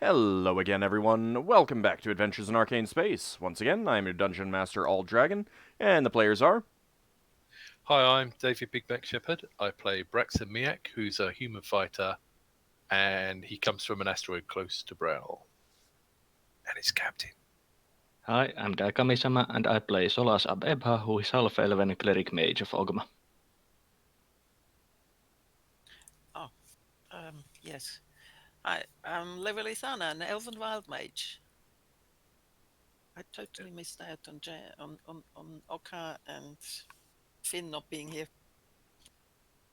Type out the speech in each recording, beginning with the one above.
Hello again, everyone. Welcome back to Adventures in Arcane Space. Once again, I'm your Dungeon Master, AuldDragon, and the players are... Hi, I'm David Bigback Shepherd. I play Braxon Miacc, who's a human fighter, and he comes from an asteroid close to Braille. And he's captain. Hi, I'm Daikami-sama, and I play Solas ab Ebha, who is Half-Elven Cleric Mage of Ogma. Yes. Hi, I'm Levalithana, an Elven Wild Mage. I totally missed out on Ockar and Finn not being here.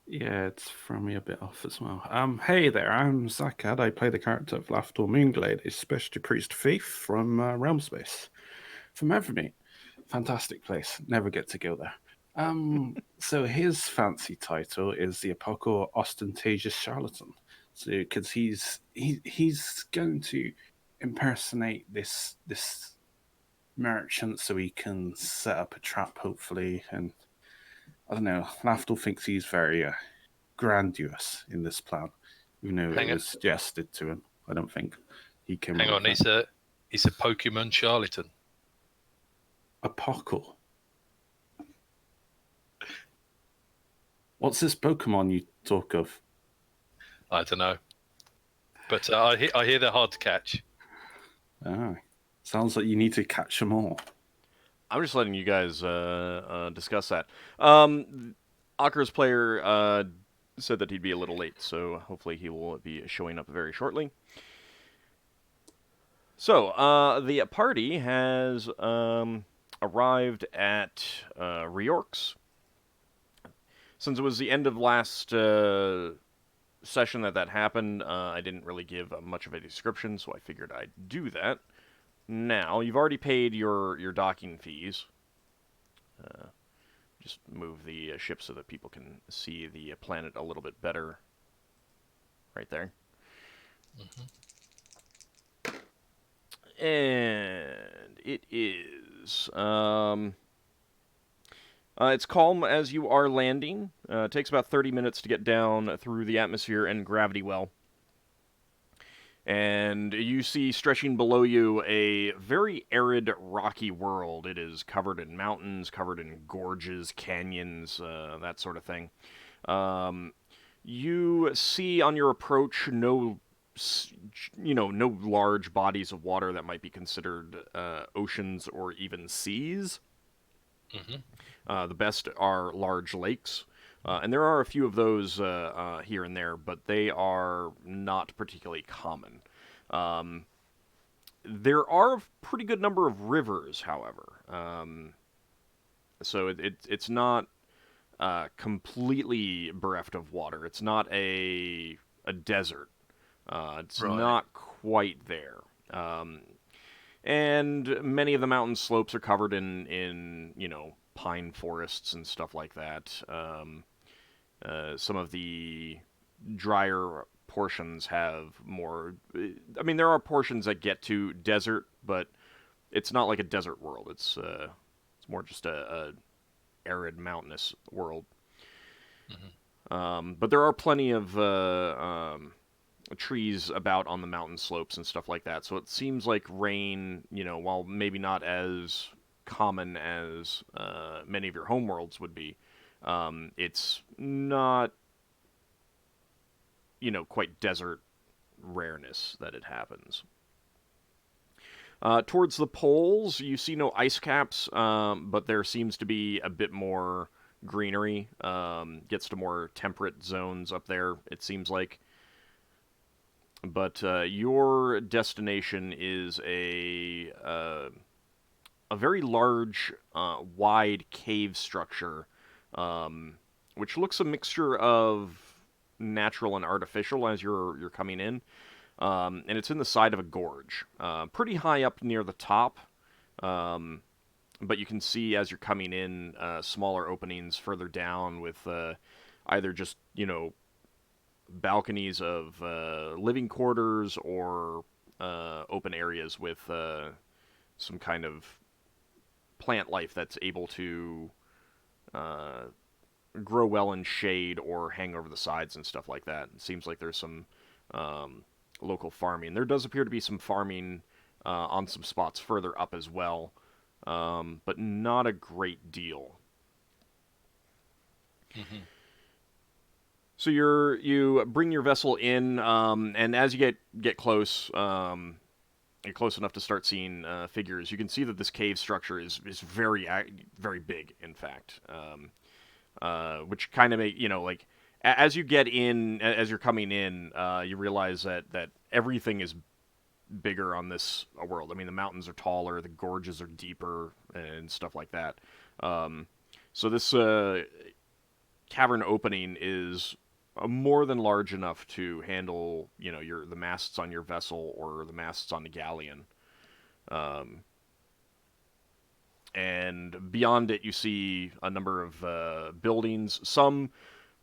Yeah, it's thrown me a bit off as well. Hey there, I'm Zakad. I play the character of Lafdul Moonglade, a specialty priest thief from Realm Space. From Evermeet. Fantastic place. Never get to go there. So his fancy title is the Apocal Ostentatious Charlatan. So, because he's going to impersonate this merchant so he can set up a trap, hopefully, and I don't know. Lafdul thinks he's very grandiose in this plan, even though it was suggested to him. I don't think he came. Hang on, he's a Pokemon charlatan. Apocal. What's this Pokemon you talk of? I don't know, but I hear they're hard to catch. Ah, sounds like you need to catch them all. I'm just letting you guys discuss that. Ockar's player said that he'd be a little late, so hopefully he will be showing up very shortly. So, the party has arrived at Reorx. Since it was the end of last session that happened, I didn't really give much of a description, so I figured I'd do that. Now, you've already paid your docking fees. Just move the ship so that people can see the planet a little bit better. Right there. Mm-hmm. And it is... it's calm as you are landing. It takes about 30 minutes to get down through the atmosphere and gravity well. And you see stretching below you a very arid, rocky world. It is covered in mountains, covered in gorges, canyons, that sort of thing. You see on your approach no large bodies of water that might be considered oceans or even seas. Mm-hmm. The best are large lakes. And there are a few of those here and there, but they are not particularly common. There are a pretty good number of rivers, however. So it's not completely bereft of water. It's not a desert. It's not quite there. And many of the mountain slopes are covered in pine forests and stuff like that. Some of the drier portions have more... I mean, there are portions that get to desert, but it's not like a desert world. It's more just a arid, mountainous world. Mm-hmm. But there are plenty of trees about on the mountain slopes and stuff like that, so it seems like rain, while maybe not as common as many of your homeworlds would be, it's not, quite desert rareness that it happens. Towards the poles, you see no ice caps, but there seems to be a bit more greenery. Gets to more temperate zones up there, it seems like. But your destination is a very large, wide cave structure, which looks a mixture of natural and artificial as you're coming in. And it's in the side of a gorge, pretty high up near the top. But you can see as you're coming in smaller openings further down with either just balconies of living quarters or open areas with some kind of plant life that's able to grow well in shade or hang over the sides and stuff like that. It seems like there's some local farming. There does appear to be some farming on some spots further up as well, but not a great deal. Mm-hmm. So you bring your vessel in, and as you get close, get close enough to start seeing figures, you can see that this cave structure is very big, in fact, which kind of make like as you get in, as you're coming in, you realize that everything is bigger on this world. I mean, the mountains are taller, the gorges are deeper, and stuff like that. So this cavern opening is more than large enough to handle, the masts on your vessel or the masts on the galleon. And beyond it, you see a number of buildings. Some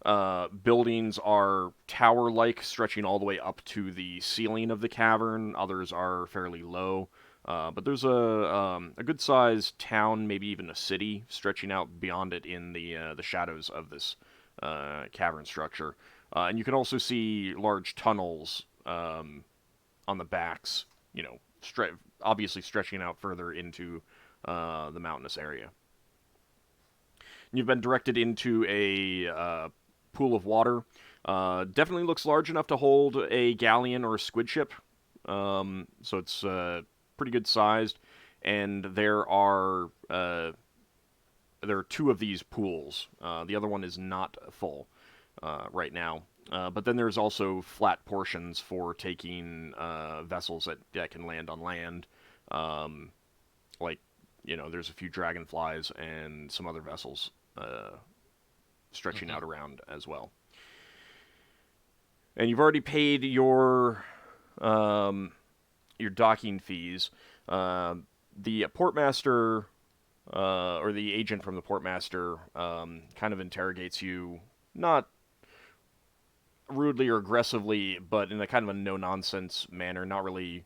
buildings are tower-like, stretching all the way up to the ceiling of the cavern. Others are fairly low. But there's a good-sized town, maybe even a city, stretching out beyond it in the shadows of this cavern structure. And you can also see large tunnels on the backs, obviously stretching out further into the mountainous area. You've been directed into a pool of water. Definitely looks large enough to hold a galleon or a squid ship. So it's pretty good sized. And there are two of these pools. The other one is not full right now. But then there's also flat portions for taking vessels that can land on land. Like, there's a few dragonflies and some other vessels stretching out around as well. And you've already paid your docking fees. The portmaster or the agent from the portmaster kind of interrogates you, not rudely or aggressively, but in a kind of a no-nonsense manner, not really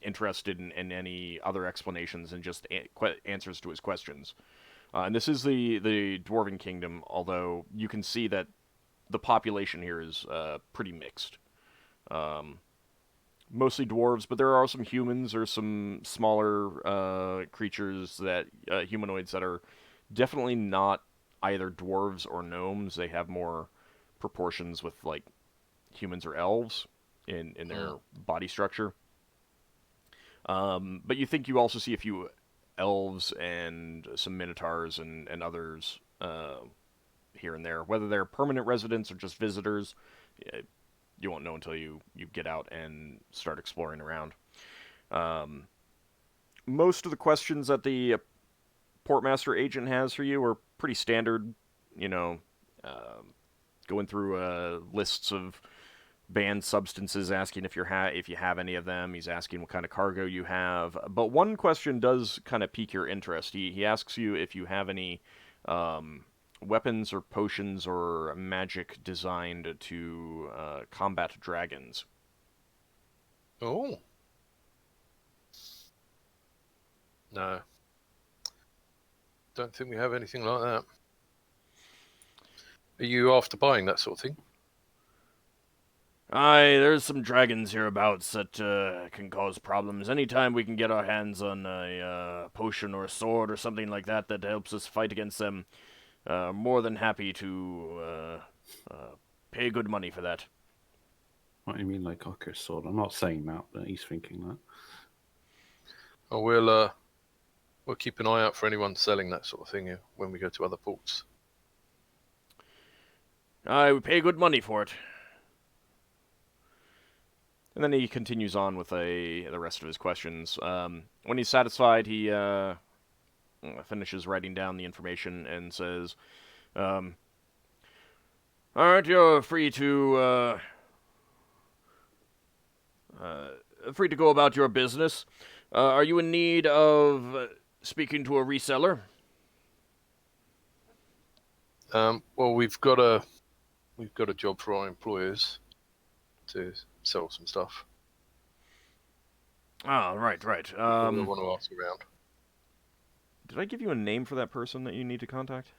interested in any other explanations and just answers to his questions. And this is the Dwarven Kingdom, although you can see that the population here is pretty mixed. Mostly dwarves, but there are some humans or some smaller creatures, humanoids that are definitely not either dwarves or gnomes. They have more proportions with like humans or elves in their body structure. But you think you also see a few elves and some minotaurs and others here and there. Whether they're permanent residents or just visitors, you won't know until you get out and start exploring around. Most of the questions that the portmaster agent has for you are pretty standard, going through lists of banned substances, asking if you have any of them. He's asking what kind of cargo you have. But one question does kind of pique your interest. He asks you if you have any weapons or potions or magic designed to combat dragons. Oh. No. Don't think we have anything like that. Are you after buying that sort of thing? Aye, there's some dragons hereabouts that can cause problems. Anytime we can get our hands on a potion or a sword or something like that helps us fight against them, more than happy to pay good money for that. What do you mean, like Ockar's sword? I'm not saying that, but he's thinking that. Oh, we'll keep an eye out for anyone selling that sort of thing when we go to other ports. Aye, we pay good money for it. And then he continues on with the rest of his questions. When he's satisfied, he finishes writing down the information and says, "All right, you're free to go about your business. Are you in need of speaking to a reseller?" Well, we've got a job for our employers to sell some stuff. Ah, right. We want to ask around. Did I give you a name for that person that you need to contact?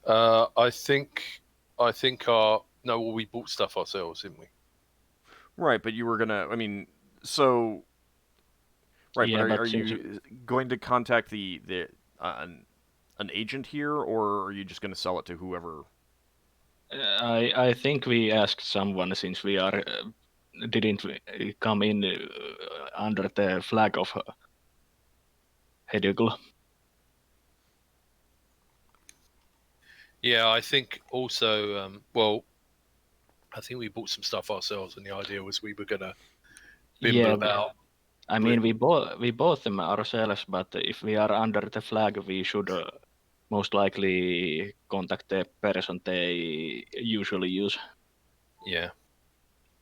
I think we bought stuff ourselves, didn't we? Right, but you were gonna. I mean, so right, but Yeah, are but since you going to contact the an agent here, or are you just going to sell it to whoever? I think we asked someone since we are didn't come in under the flag of Hedugl. Yeah, I think also. Well, I think we bought some stuff ourselves, and the idea was we were gonna bimble Yeah, about. I mean we bought them ourselves, but if we are under the flag, we should most likely contact the person they usually use. Yeah.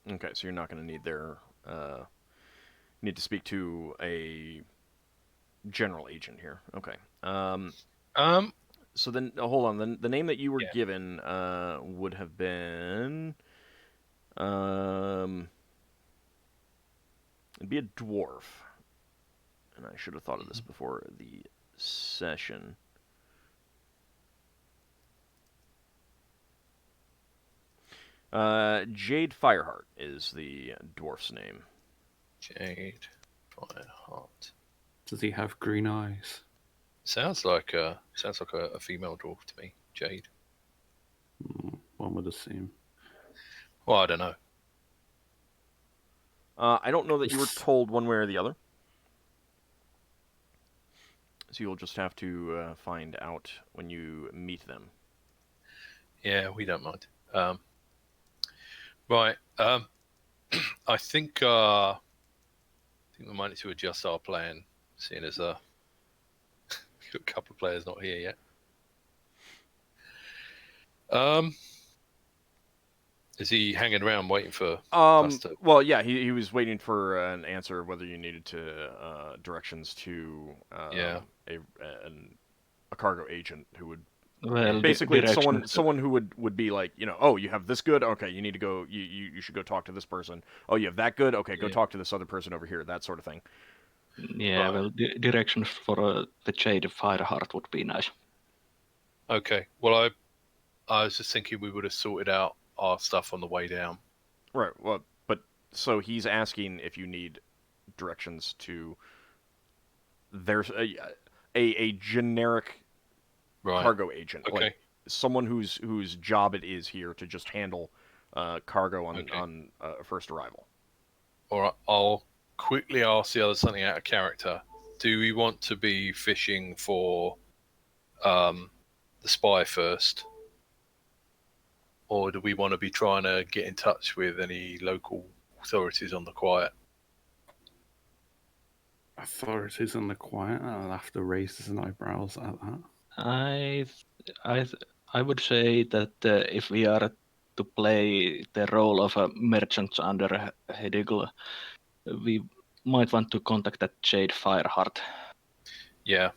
Okay, so you're not going to need their need to speak to a general agent here. Okay. Um. So then, hold on. The name that you were Yeah. given would have been um, it'd be a dwarf, and I should have thought of this before the session. Jade Fireheart is the dwarf's name. Jade Fireheart. Does he have green eyes? Sounds like a female dwarf to me. Jade. One would assume. Well, I don't know. I don't know that you were told one way or the other. So you'll just have to find out when you meet them. Yeah, we don't mind. Right. I think we might need to adjust our plan, seeing as we've got a couple of players not here yet. Is he hanging around waiting for us to? Well, yeah, he was waiting for an answer whether you needed to directions to a cargo agent who would Well, basically it's directions. someone who would be like, oh, you have this good, okay, you need to go, you should go talk to this person. Oh, you have that good, okay, go talk to this other person over here, that sort of thing. Yeah, well, directions for the Jade Fireheart would be nice. Okay. Well, I was just thinking we would have sorted out our stuff on the way down. Right. Well, but so he's asking if you need directions to there's a generic cargo agent, Okay. like someone whose job it is here to just handle cargo on first arrival. All right. I'll quickly ask the other something out of character. Do we want to be fishing for the spy first? Or do we want to be trying to get in touch with any local authorities on the quiet? Authorities on the quiet. I'll have to raise his eyebrows at that. I would say that if we are to play the role of a merchant under Hedugl, we might want to contact that Jade Fireheart. Yeah.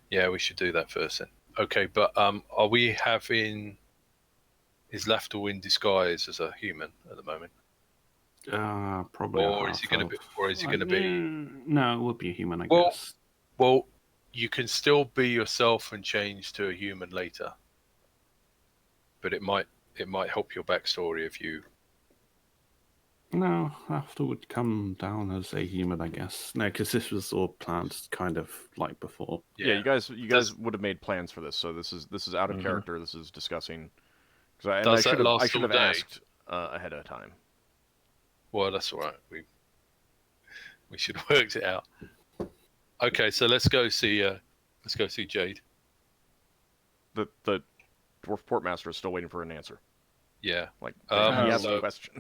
Yeah, we should do that first then. Okay, but are we having... Is Lafdul in disguise as a human at the moment? Probably. Or is he going to be? Or is he going to be? No, it would be a human, I guess. Well, you can still be yourself and change to a human later, but it might help your backstory if you. No, after would come down as a human, I guess. No, because this was all planned kind of like before. Yeah, you guys would have made plans for this, so this is out of character. This is discussing. I should have asked ahead of time. Well, that's all right. We should have worked it out. Okay, so let's go see Jade. The dwarf portmaster is still waiting for an answer. Yeah, like he asked so, a question.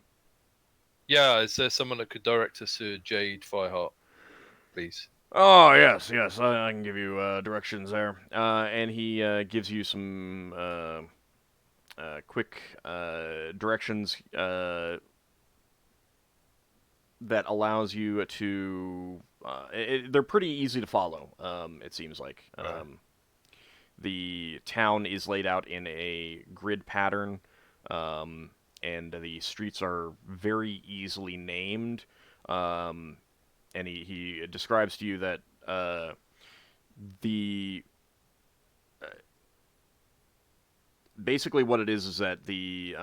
Yeah, is there someone that could direct us to Jade Fireheart, please? Oh yes, I can give you directions there. And he gives you some quick directions that allows you to. They're pretty easy to follow. It seems like the town is laid out in a grid pattern, and the streets are very easily named. And he describes to you that the basically what it is that the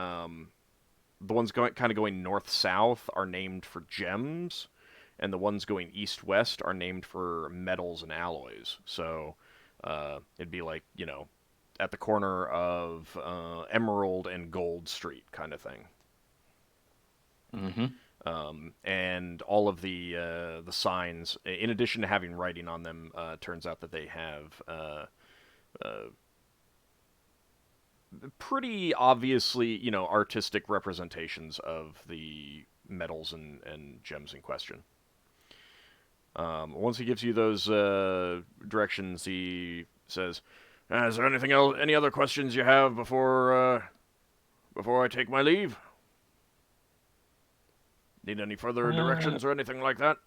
the ones going north-south are named for gems, and the ones going east-west are named for metals and alloys. So it'd be like, at the corner of Emerald and Gold Street kind of thing. Mm-hmm. And all of the signs, in addition to having writing on them, turns out that they have pretty obviously, artistic representations of the metals and gems in question. Once he gives you those directions, he says, "Is there anything else? Any other questions you have before I take my leave? Need any further directions or anything like that?"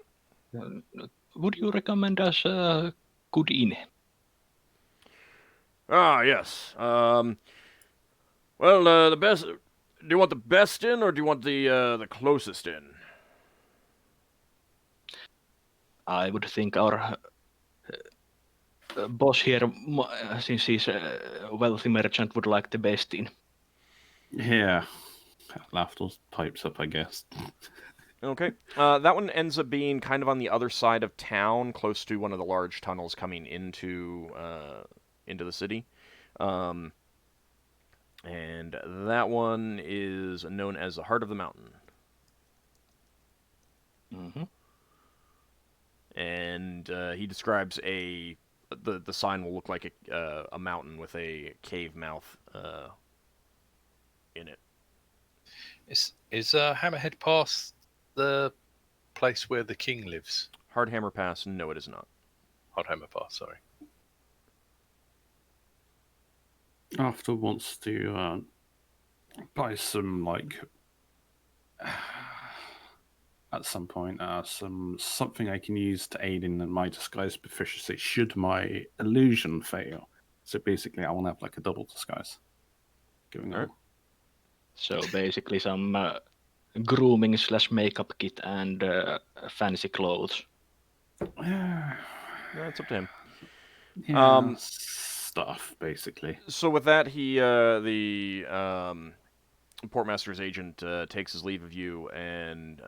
Would you recommend us a good inn? Ah, yes. Well, the best. Do you want the best inn, or do you want the closest inn? I would think our boss here, since he's a wealthy merchant, would like the best inn. Yeah. Lafdul pipes up, I guess. Okay. That one ends up being kind of on the other side of town, close to one of the large tunnels coming into the city. And that one is known as the Heart of the Mountain. Mm-hmm. And he describes the sign will look like a mountain with a cave mouth in it. Is Hammerhead Pass the place where the king lives? Hardhammer Pass? No, it is not. Hardhammer Pass, sorry. After wants to buy some at some point something I can use to aid in my disguise proficiency should my illusion fail. So basically, I want to have like a double disguise going on. So basically, some grooming / makeup kit and fancy clothes. That's up to him. Yeah, stuff basically. So with that, the Portmaster's agent takes his leave of you and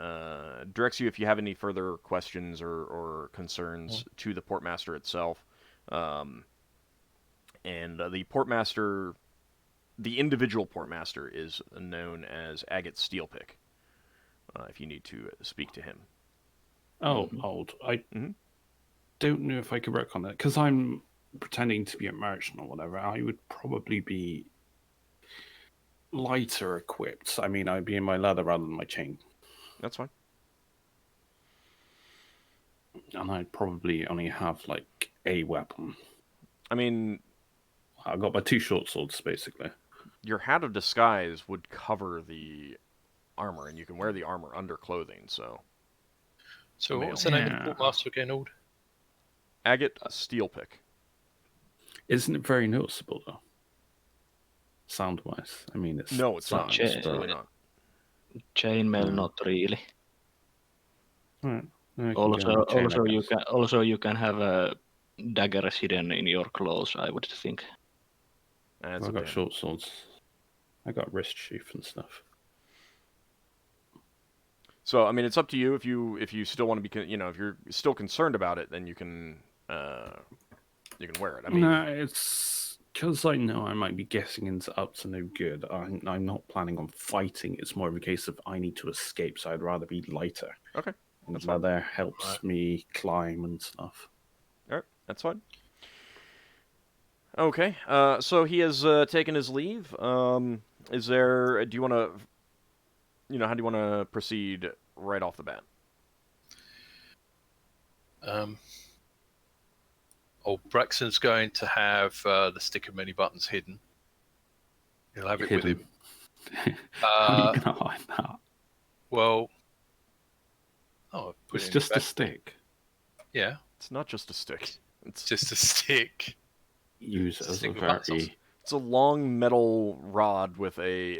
directs you, if you have any further questions or concerns, to the Portmaster itself. And the Portmaster, the individual Portmaster, is known as Agate Steelpick. If you need to speak to him. Oh, old. I don't know if I could work on that because I'm pretending to be a merchant or whatever. I would probably be lighter equipped. I mean, I'd be in my leather rather than my chain. That's fine. And I'd probably only have like a weapon. I mean, I've got my 2 short swords basically. Your hat of disguise would cover the armor, and you can wear the armor under clothing. So what was the name of the Portmaster again, Ald? Agate Steelpick. Isn't it very noticeable though? Sound-wise, I mean, it's not. It's really not. Chainmail, not really. Right. Also, you can have a daggers hidden in your clothes, I would think. I've got short swords. I got wrist sheath and stuff. So I mean, it's up to you. If you still want to be, if you're still concerned about it, then you can wear it. I mean, no, it's because I know I might be getting into up to no good. I'm not planning on fighting. It's more of a case of I need to escape, so I'd rather be lighter. Okay. And leather helps me climb and stuff. All right, that's fine. Okay, so he has taken his leave. Do you want to, how do you want to proceed right off the bat? Braxon's going to have the stick of many buttons hidden. He'll have it with him. How are you going to hide that? Well, it's just a stick. Yeah. It's not just a stick. It's just a stick. Use it as a very... It's a long metal rod with a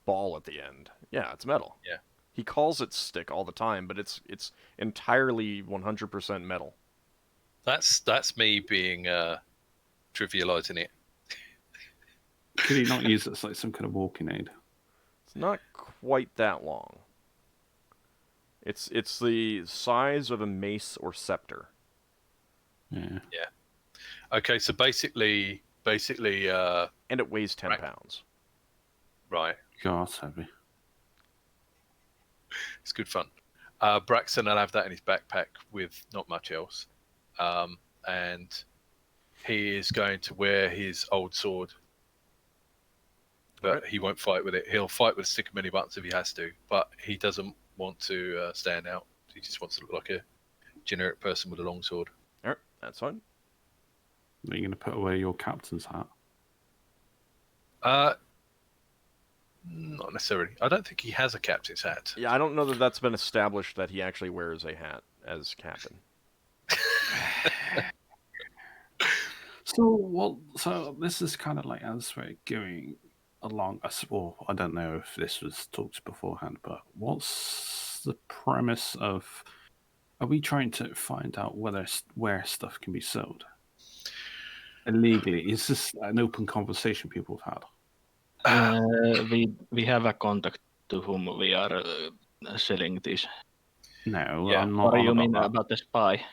ball at the end. Yeah, it's metal. Yeah. He calls it stick all the time, but it's entirely 100% metal. That's me being trivializing it. Could he not use it as like some kind of walking aid? It's not quite that long. It's the size of a mace or scepter. Yeah. Okay, so basically, And it weighs 10 Right. pounds. right, God, it's heavy. it's good fun. Braxon will have that in his backpack with not much else, and he is going to wear his old sword, but Okay. he won't fight with it. He'll fight with a stick of many buttons if he has to, but he doesn't want to stand out. He just wants to look like a generic person with a long sword. All right, that's fine. Are you going to put away your captain's hat? Not necessarily. I don't think he has a captain's hat. Yeah, I don't know that that's been established that he actually wears a hat as captain. So this is kind of like as we're going along. Well, I don't know if this was talked beforehand, but what's the premise of? Are we trying to find out where stuff can be sold illegally? Is this an open conversation people have had? We have a contact to whom we are selling this. No, Yeah. I'm not What do on you about mean that. about the spy?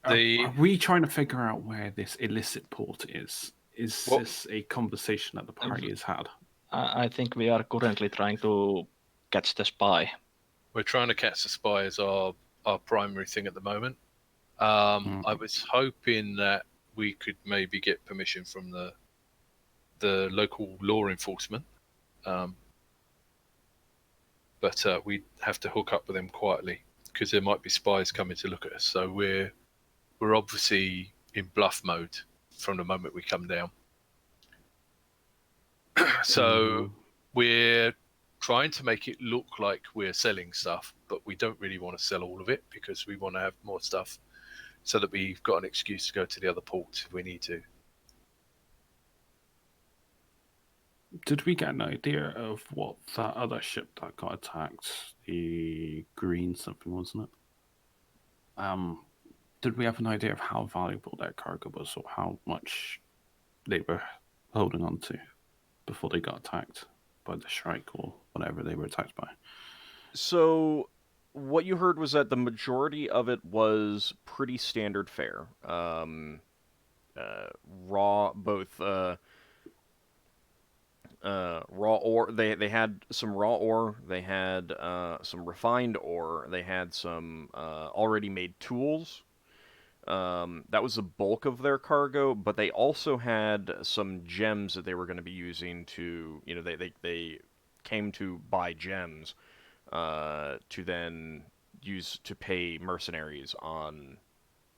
The Are we trying to figure out where this illicit port is? Is What- this a conversation that the party has had? I think we are currently trying to catch the spy. we're trying to catch the spy as our primary thing at the moment. I was hoping that we could maybe get permission from the local law enforcement, but we have to hook up with them quietly because there might be spies coming to look at us. So we're obviously in bluff mode from the moment we come down. So we're trying to make it look like we're selling stuff, but we don't really want to sell all of it because we want to have more stuff so that we've got an excuse to go to the other ports if we need to. Did we get an idea of what that other ship that got attacked, the green something, wasn't it? Did we have an idea of how valuable their cargo was or how much they were holding on to before they got attacked by the Shrike or whatever they were attacked by? So, what you heard was that the majority of it was pretty standard fare. Raw, both raw ore. They had some raw ore. They had some refined ore. They had some already made tools. That was the bulk of their cargo, but they also had some gems that they were going to be using to, they came to buy gems to then use to pay mercenaries on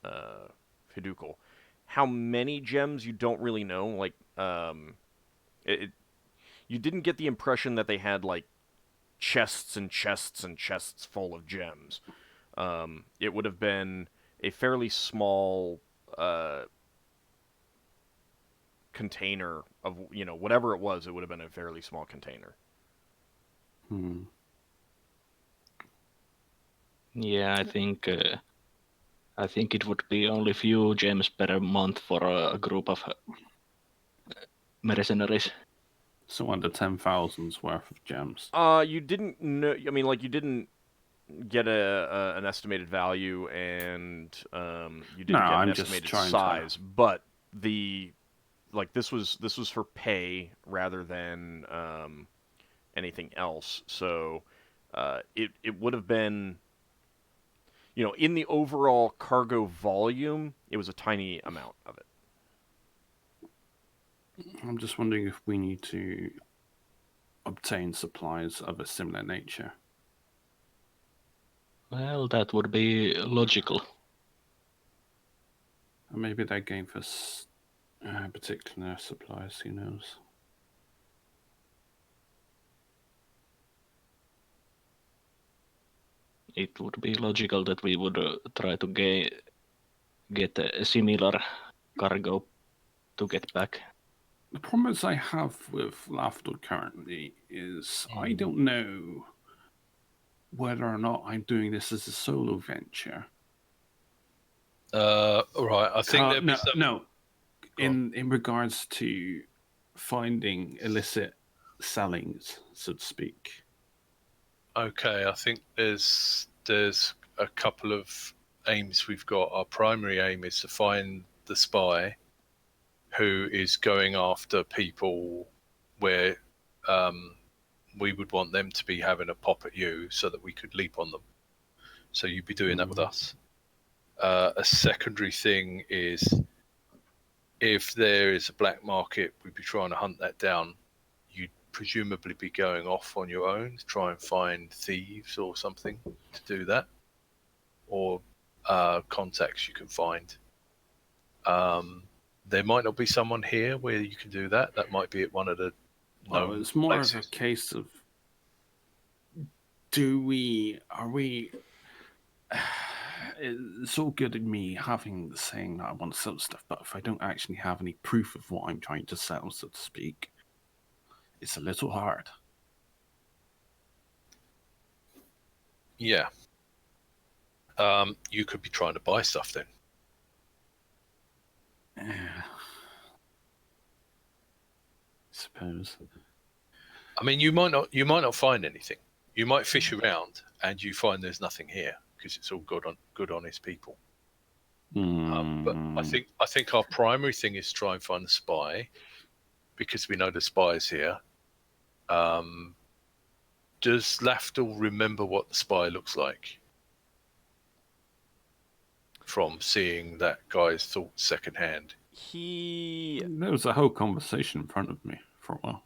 Fiducal. How many gems you don't really know. Like, you didn't get the impression that they had like chests and chests and chests full of gems. It would have been a fairly small container of whatever it was. It would have been a fairly small container. Yeah, I think it would be only few gems per month for a group of mercenaries. So under 10,000's worth of gems. You didn't know. I mean, like you didn't get an estimated value, and you didn't get an I'm just estimated trying size. But this was for pay rather than anything else. So it would have been, in the overall cargo volume, it was a tiny amount of it. I'm just wondering if we need to obtain supplies of a similar nature. Well, that would be logical. Or maybe they gave us particular supplies, who knows? It would be logical that we would try to get a similar cargo to get back. The problems I have with Lafdul currently is I don't know whether or not I'm doing this as a solo venture. Right, I think there'd be some... No. In regards to finding illicit sellings, so to speak. Okay, I think there's a couple of aims we've got. Our primary aim is to find the spy who is going after people where we would want them to be having a pop at you so that we could leap on them. So you'd be doing that with us. A secondary thing is if there is a black market, we'd be trying to hunt that down. You'd presumably be going off on your own to try and find thieves or something to do that, or contacts you can find. There might not be someone here where you can do that. That might be at one of the Well, known it's more places. of a case of are we it's all good in me saying that I want to sell stuff, but if I don't actually have any proof of what I'm trying to sell, so to speak, it's a little hard. Yeah. You could be trying to buy stuff then. Yeah. Suppose. I mean, you might not find anything. You might fish around and you find there's nothing here because it's all good honest people. But I think our primary thing is to try and find the spy because we know the spy is here. Does Lafdul remember what the spy looks like from seeing that guy's thoughts secondhand? There was a whole conversation in front of me for a while.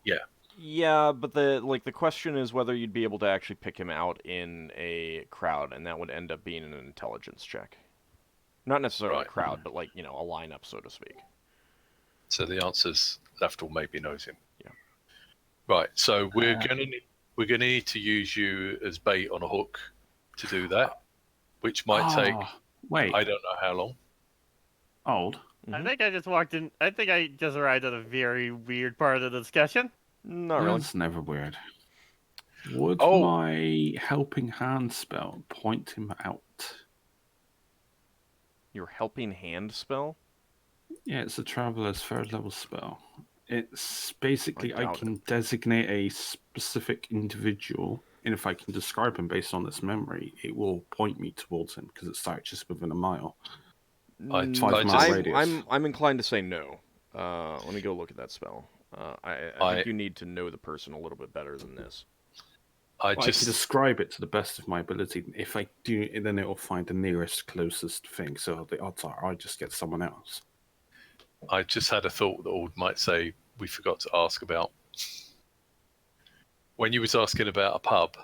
Yeah, but the question is whether you'd be able to actually pick him out in a crowd, and that would end up being an intelligence check. Not necessarily a crowd, but a lineup, so to speak. So the answer's Lafdul maybe knows him. Yeah. Right. So we're gonna need to use you as bait on a hook to do that, which might take. Wait. I don't know how long. Old. Mm-hmm. I think I just walked in. I think I just arrived at a very weird part of the discussion. Not really. That's never weird. Would my helping hand spell point him out? Your helping hand spell? Yeah, it's a Traveler's third level spell. It's basically I doubt can designate a specific individual, and if I can describe him based on this memory, it will point me towards him because it starts just within a mile. I'm inclined to say no. Let me go look at that spell. I think you need to know the person a little bit better than this. I can describe it to the best of my ability. If I do, then it will find the nearest, closest thing. So the odds are I just get someone else. I just had a thought that Ald might say we forgot to ask about. When you was asking about a pub,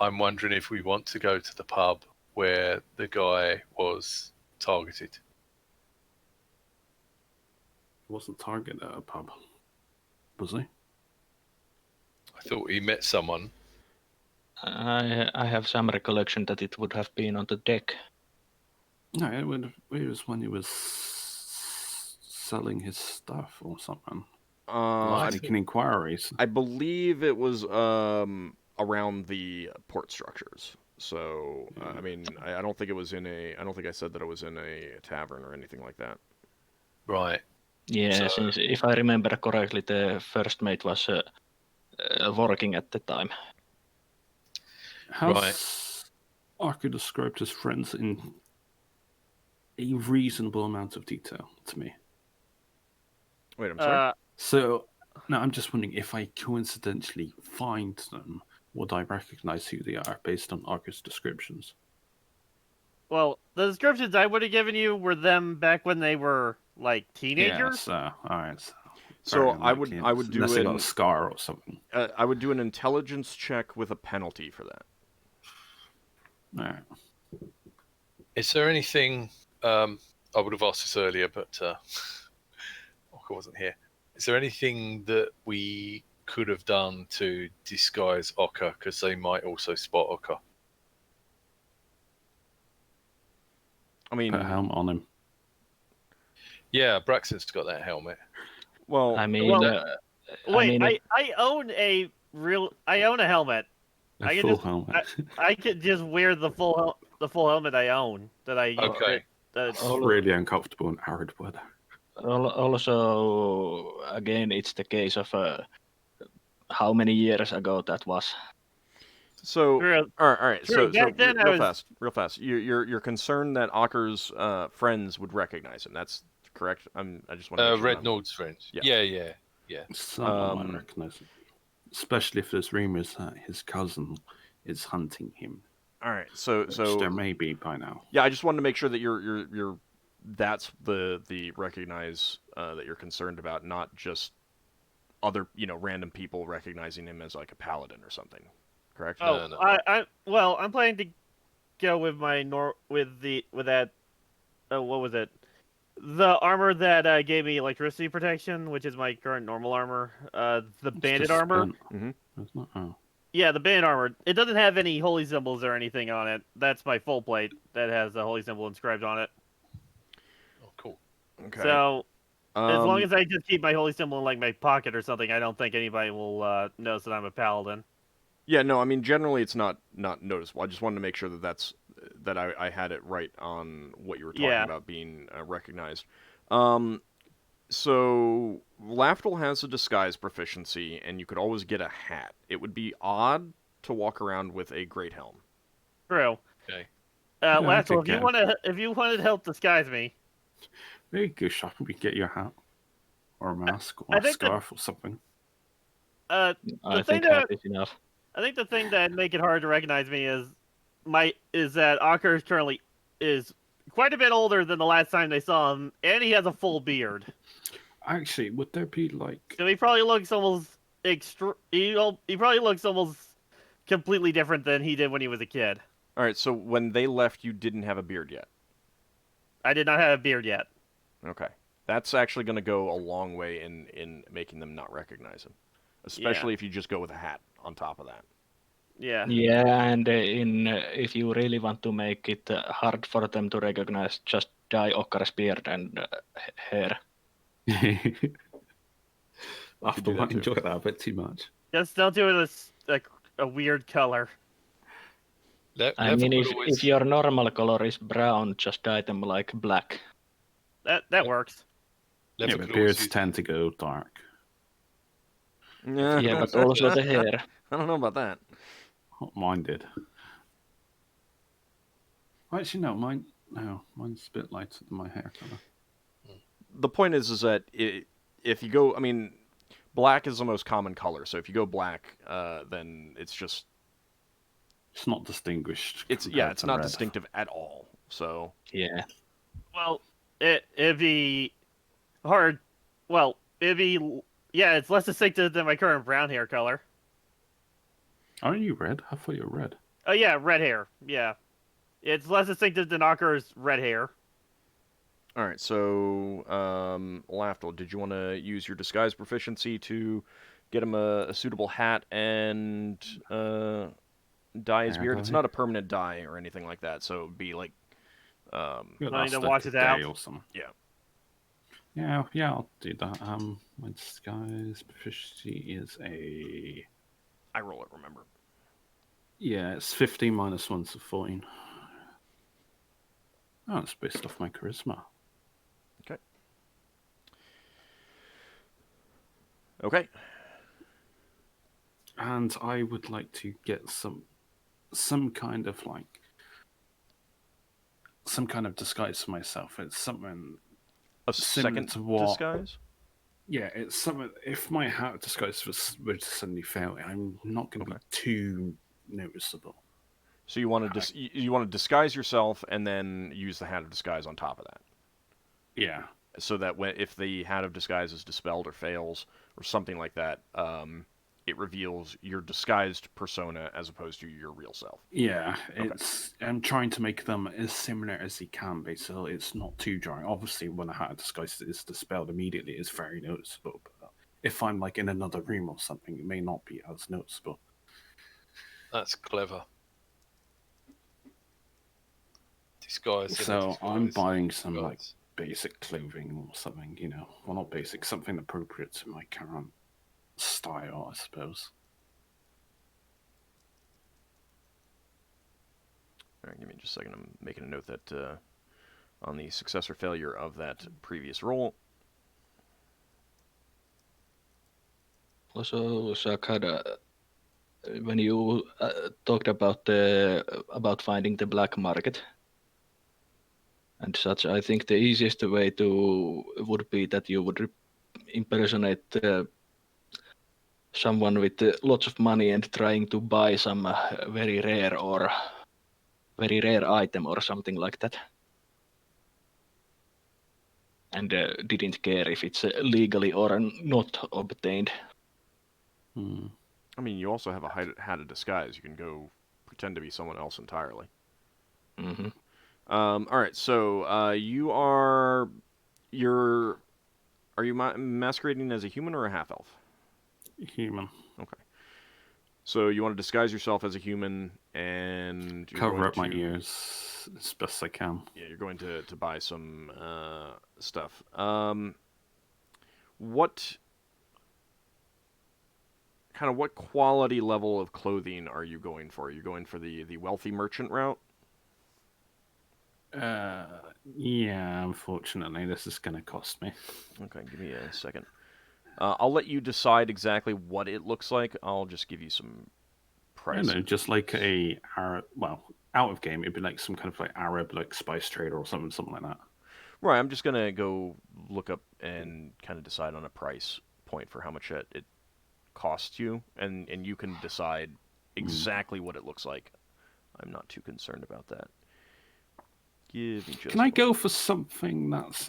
I'm wondering if we want to go to the pub where the guy was targeted. He wasn't targeted at a pub, was he? I thought he met someone. I have some recollection that it would have been on the deck. No, it was when he was selling his stuff or something. Making inquiries. I believe it was around the port structures. So I mean, I don't think it was in a. I don't think I said that it was in a tavern or anything like that. Right. Yeah, since if I remember correctly, the first mate was working at the time. Has Ockar described his friends in a reasonable amount of detail to me? Wait, I'm sorry? So, no, I'm just wondering if I coincidentally find them, would I recognize who they are based on Ockar's descriptions? Well, the descriptions I would have given you were them back when they were like teenagers. Yeah, all right. So I would do unless they got a scar or something. I would do an intelligence check with a penalty for that. All right. Is there anything? I would have asked this earlier, but Ockar wasn't here. Is there anything that we could have done to disguise Ockar? Because they might also spot Ockar. I mean, put a helmet on him. Yeah, Braxon's got that helmet. Well, I mean, I own a helmet. Helmet. I could just wear the full helmet I own. Okay. It's really uncomfortable in arid weather. Also, again, it's the case of how many years ago that was. So, True. all right. True, So back then I real was- fast. You're concerned that Ockar's friends would recognize him. That's correct. I just want to make sure. Red Nord's friends. Yeah. Yeah. Someone might recognize him. Especially if there's rumors that his cousin is hunting him. All right. So Which there may be by now. yeah, I just wanted to make sure that you're that's the recognize that you're concerned about, not just other random people recognizing him as like a paladin or something. Correct? Oh, No. I'm planning to go with my with that. What was it? The armor that gave me electricity protection, which is my current normal armor. The bandit armor. Mm-hmm. It's not, oh. Yeah, the bandit armor. It doesn't have any holy symbols or anything on it. That's my full plate that has the holy symbol inscribed on it. Oh, cool. Okay. So as long as I just keep my holy symbol in like my pocket or something, I don't think anybody will notice that I'm a paladin. Yeah, no, I mean generally it's not noticeable. I just wanted to make sure that I had it right on what you were talking about being recognized. So Lafdul has a disguise proficiency, and you could always get a hat. It would be odd to walk around with a great helm. True. Okay. Lafdul, I if you wanted to help disguise me, maybe go shopping, we get your hat. Or a mask, or I a think scarf, or something. I thing think that- hat is enough. I think the thing that make it hard to recognize me is that Ockar currently is quite a bit older than the last time they saw him, and he has a full beard. Actually, would there be like... So he probably looks almost he probably looks almost completely different than he did when he was a kid. All right, so when they left, you didn't have a beard yet. I did not have a beard yet. Okay, that's actually going to go a long way in making them not recognize him, especially if you just go with a hat on top of that. Yeah. Yeah, and if you really want to make it hard for them to recognize, just dye Okkar's beard and hair. I do that too. enjoy that a bit too much. Just don't do it as a weird color. I mean, if always... your normal color is brown, just dye them like black. That works. Yeah, Leather but could beards always tend to go dark. Yeah, but also the hair. I don't know about that. Oh, mine did. Actually, no, mine's a bit lighter than my hair color. The point is that if you go, I mean, black is the most common color. So if you go black, then it's just It's not distinguished. it's compared it's to not red. distinctive at all. So Yeah. Well, it'd be hard. Well, it's less distinctive than my current brown hair color. Aren't you red? I thought you were red. Oh yeah, red hair. Yeah, it's less distinctive than Okkar's red hair. all right, so Lafdul, did you want to use your disguise proficiency to get him a suitable hat and dye his Hair beard? It's dye? not a permanent dye or anything like that, so it'd be like Yeah, Wanting that's to like wash a it out? day or something. Yeah. Yeah, I'll do that. My disguise proficiency is a... I roll it, remember. Yeah, it's 15 minus 1, so 14. Oh, it's based off my charisma. Okay. And I would like to get some kind of disguise for myself. It's something A similar second to what... disguise? Yeah, it's something... If my hat disguise were to suddenly fail, I'm not going to be too noticeable. So you want to you want to disguise yourself and then use the hat of disguise on top of that. Yeah. So that if the hat of disguise is dispelled or fails or something like that, it reveals your disguised persona as opposed to your real self. Yeah, I'm trying to make them as similar as you can be, so it's not too jarring. Obviously, when a hat of disguise is dispelled immediately, it's very noticeable. But if I'm like in another room or something, it may not be as noticeable. That's clever. Disguise. So I'm buying some Disguise. like basic clothing or something, well, not basic, something appropriate to my current style, I suppose. All right, give me just a second. I'm making a note that on the success or failure of that previous roll. Also, Sakada, when you talked about finding the black market and such, I think the easiest way would be that you would impersonate someone with lots of money and trying to buy some very rare item or something like that. And didn't care if it's legally or not obtained. I mean, you also have a hat of disguise. You can go pretend to be someone else entirely. Mm-hmm. All right, so are you masquerading as a human or a half elf? Human. Okay. So you want to disguise yourself as a human, and you're Cover going up my to, ears as best I can. Yeah, you're going to buy some stuff. What quality level of clothing are you going for? Are you going for the wealthy merchant route? Yeah, unfortunately, this is going to cost me. Okay, give me a second. I'll let you decide exactly what it looks like. I'll just give you some I don't prices. know, just like a Arab, well, out of game, it'd be like some kind of like Arab, like spice trader or something like that. Right, I'm just gonna go look up and kind of decide on a price point for how much it costs you, and you can decide exactly what it looks like. I'm not too concerned about that. Give me just. Can I go for something that's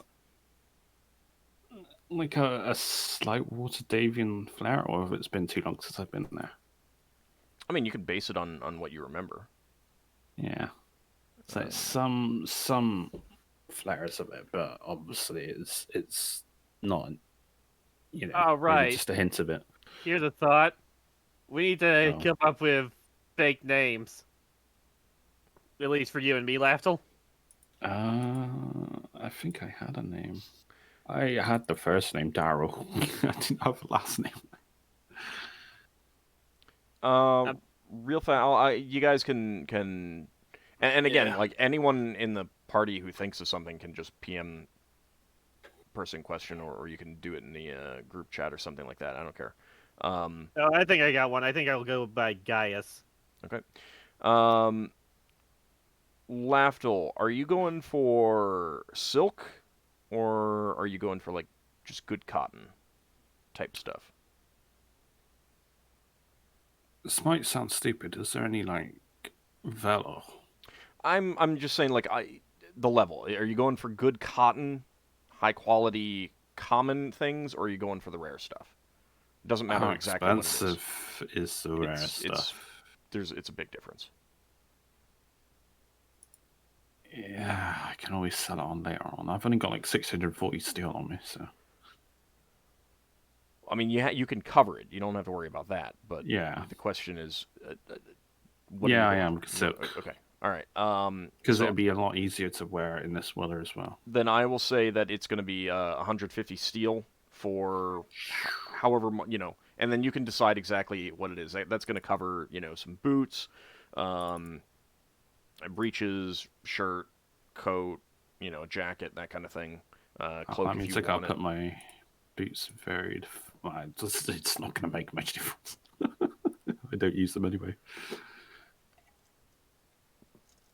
like a slight water Davian flair, or have it's been too long since I've been there? I mean, you can base it on what you remember. Yeah, it's like some flares of it, but obviously it's not, you know, All maybe right. just a hint of it. Here's a thought. We need to come up with fake names. At least for you and me, Lafdul. I think I had a name. I had the first name Daryl. I didn't have a last name. Real fast. You guys can and again, Yeah. like anyone in the party who thinks of something can just PM person question, or you can do it in the group chat or something like that. I don't care. Oh, I think I got one. I think I'll go by Gaius. Okay. Lafdul, are you going for silk, or are you going for like just good cotton type stuff? This might sound stupid. Is there any like velo? I'm just saying, like, the level. Are you going for good cotton, high quality common things, or are you going for the rare stuff? It doesn't matter How exactly what it is. expensive is the rare stuff? It's a big difference. Yeah, I can always sell it on later on. I've only got like 640 steel on me, so. I mean, you can cover it. You don't have to worry about that. But yeah, the question is, yeah, I am silk. Okay, all right. Because it'd be a lot easier to wear in this weather as well. Then I will say that it's going to be 150 steel for however and then you can decide exactly what it is. That's going to cover some boots, breeches, shirt, coat, jacket, that kind of thing. Cloak. That means I gotta put my boots varied. Well, it's not going to make much difference. I don't use them anyway.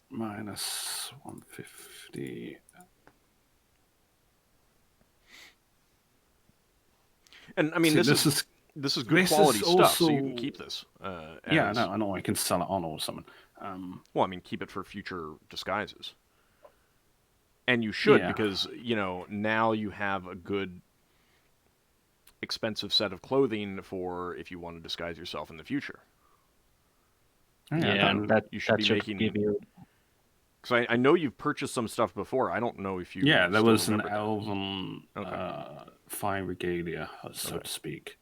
Minus 150. And I mean, See, this is good quality stuff, so you can keep this. Yeah, no, I know I can sell it on or something. Well, I mean, keep it for future disguises. And you should, because, now you have a good, expensive set of clothing for if you want to disguise yourself in the future. Yeah, and you should be making. Give you... Because I know you've purchased some stuff before. I don't know if you. Yeah, there was an that. elven fine regalia, so to speak.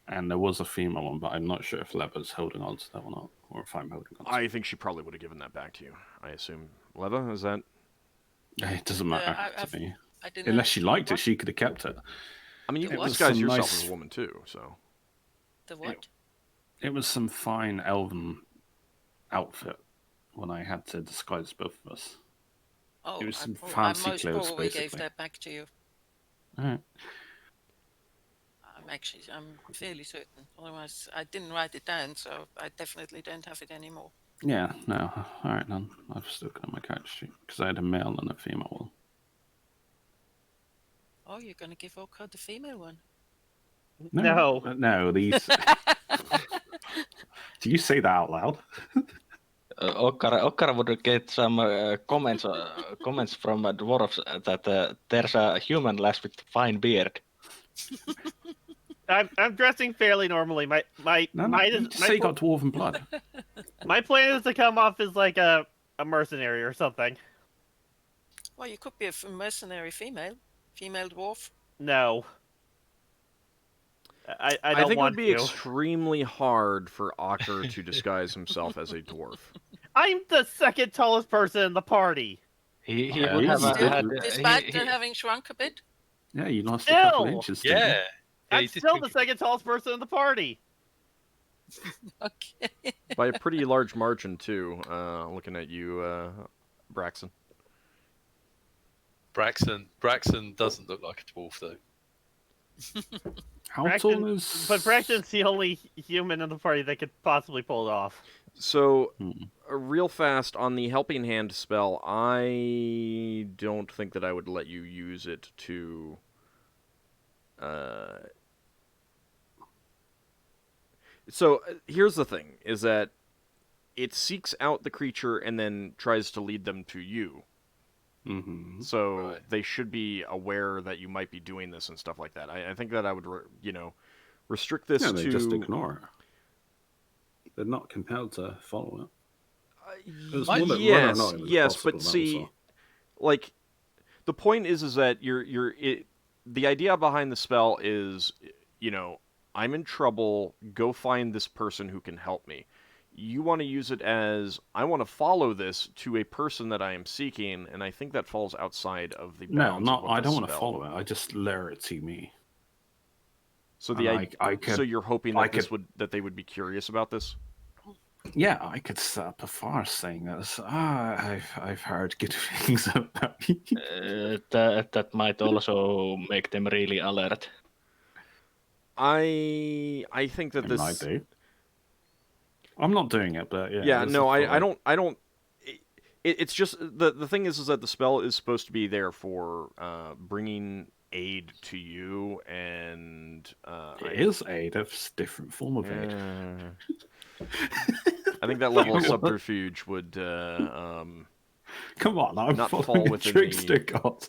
And there was a female one, but I'm not sure if Leva's holding on to that or not, or if I'm holding on to it. I think she probably would have given that back to you. I assume. Leva, is that? It doesn't matter to me. I Unless she liked it, she could have kept it. I mean, you can was disguise some yourself nice- as a woman too, so. The what? It was some fine elven outfit when I had to disguise both of us. Oh, It was some I fancy most clothes, probably gave basically. that back to you. Alright. I actually. I'm fairly certain. Otherwise, I didn't write it down, so I definitely don't have it anymore. Yeah, no. All right, then. I've still got my character sheet because I had a male and a female one. Oh, you're going to give Ockar the female one? No. No, these. Do you say that out loud? Ockar would get some comments from dwarves that there's a human lass with fine beard. I'm dressing fairly normally. No, you just say you got dwarven blood. My plan is to come off as like a mercenary or something. Well, you could be a mercenary female dwarf. No. I I don't think it want would be to. extremely hard for Ockar to disguise himself as a dwarf. I'm the second tallest person in the party. He Yeah, would have Still, had. despite having shrunk a bit. Yeah, you lost a couple Still! inches. didn't Yeah. you? I'm you did still think the it- second tallest person in the party. Okay. By a pretty large margin, too, looking at you, Braxon. Braxon doesn't look like a dwarf though. How Braxton- tall is? But Braxton's the only human in the party that could possibly pull it off. So, Hmm. real fast, on the Helping Hand spell, I don't think that I would let you use it to... So, here's the thing, is that it seeks out the creature and then tries to lead them to you. Mm-hmm. So, Right. they should be aware that you might be doing this and stuff like that. I think that I would, restrict this Yeah, to... they just ignore it. They're not compelled to follow it. It was whether or yes, not it was yes, possible, but that was see, all. like, the point is that the idea behind the spell is, I'm in trouble, go find this person who can help me. You want to use it as, I want to follow this to a person that I am seeking, and I think that falls outside of the No, bounds not. of what I the don't want to spell- follow it. I just lure it to me. So And I could, so you're hoping I that that they would be curious about this? yeah, I could set up a farce saying this. I've heard good things about you. That might also make them really alert. I think that I mean, this... I do. I'm not doing it, but yeah. Yeah, this no, is I what don't. It's just the thing is that the spell is supposed to be there for bringing aid to you, and It is aid. It's a different form of aid. I think that level of What? subterfuge would Come on, I'm not fall following a within trickster god.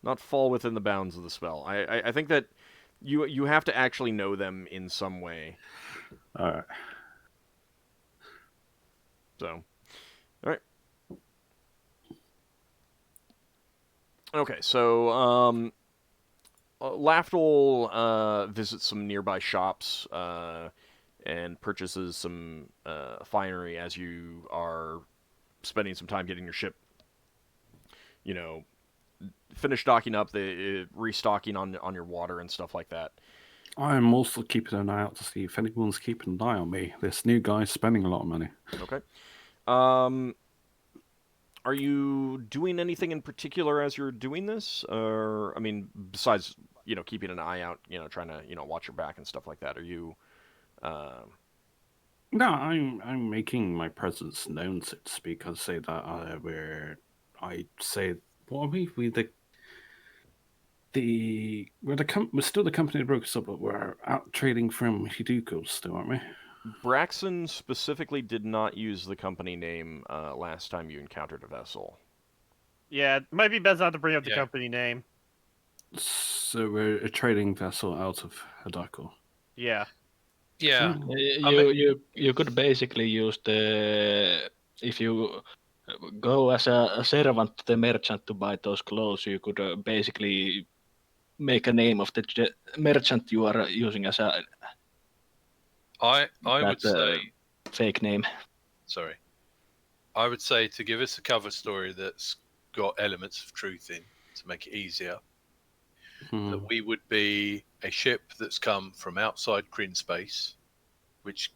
not fall within the bounds of the spell. I think that you have to actually know them in some way. Alright. So, all right. Okay, so Lafdul visits some nearby shops and purchases some finery as you are spending some time getting your ship, finished docking up, restocking on your water and stuff like that. I'm also keeping an eye out to see if anyone's keeping an eye on me. This new guy's spending a lot of money. Okay. Are you doing anything in particular as you're doing this? Or, I mean, besides, keeping an eye out, trying to, watch your back and stuff like that. Are you... No, I'm making my presence known, so to speak. I say that we're what are we? We're still the company that broke us up, but we're out trading from Hiduko still, aren't we? Braxon specifically did not use the company name last time you encountered a vessel. Yeah, it might be best not to bring up the Yeah. company name. So we're a trading vessel out of Hidako. Yeah. Yeah. You could basically use if you go as a servant to the merchant to buy those clothes, you could basically make a name of the merchant you are using as a I would that, say fake name. sorry. I would say to give us a cover story that's got elements of truth in to make it easier, that we would be a ship that's come from outside Kryn space, which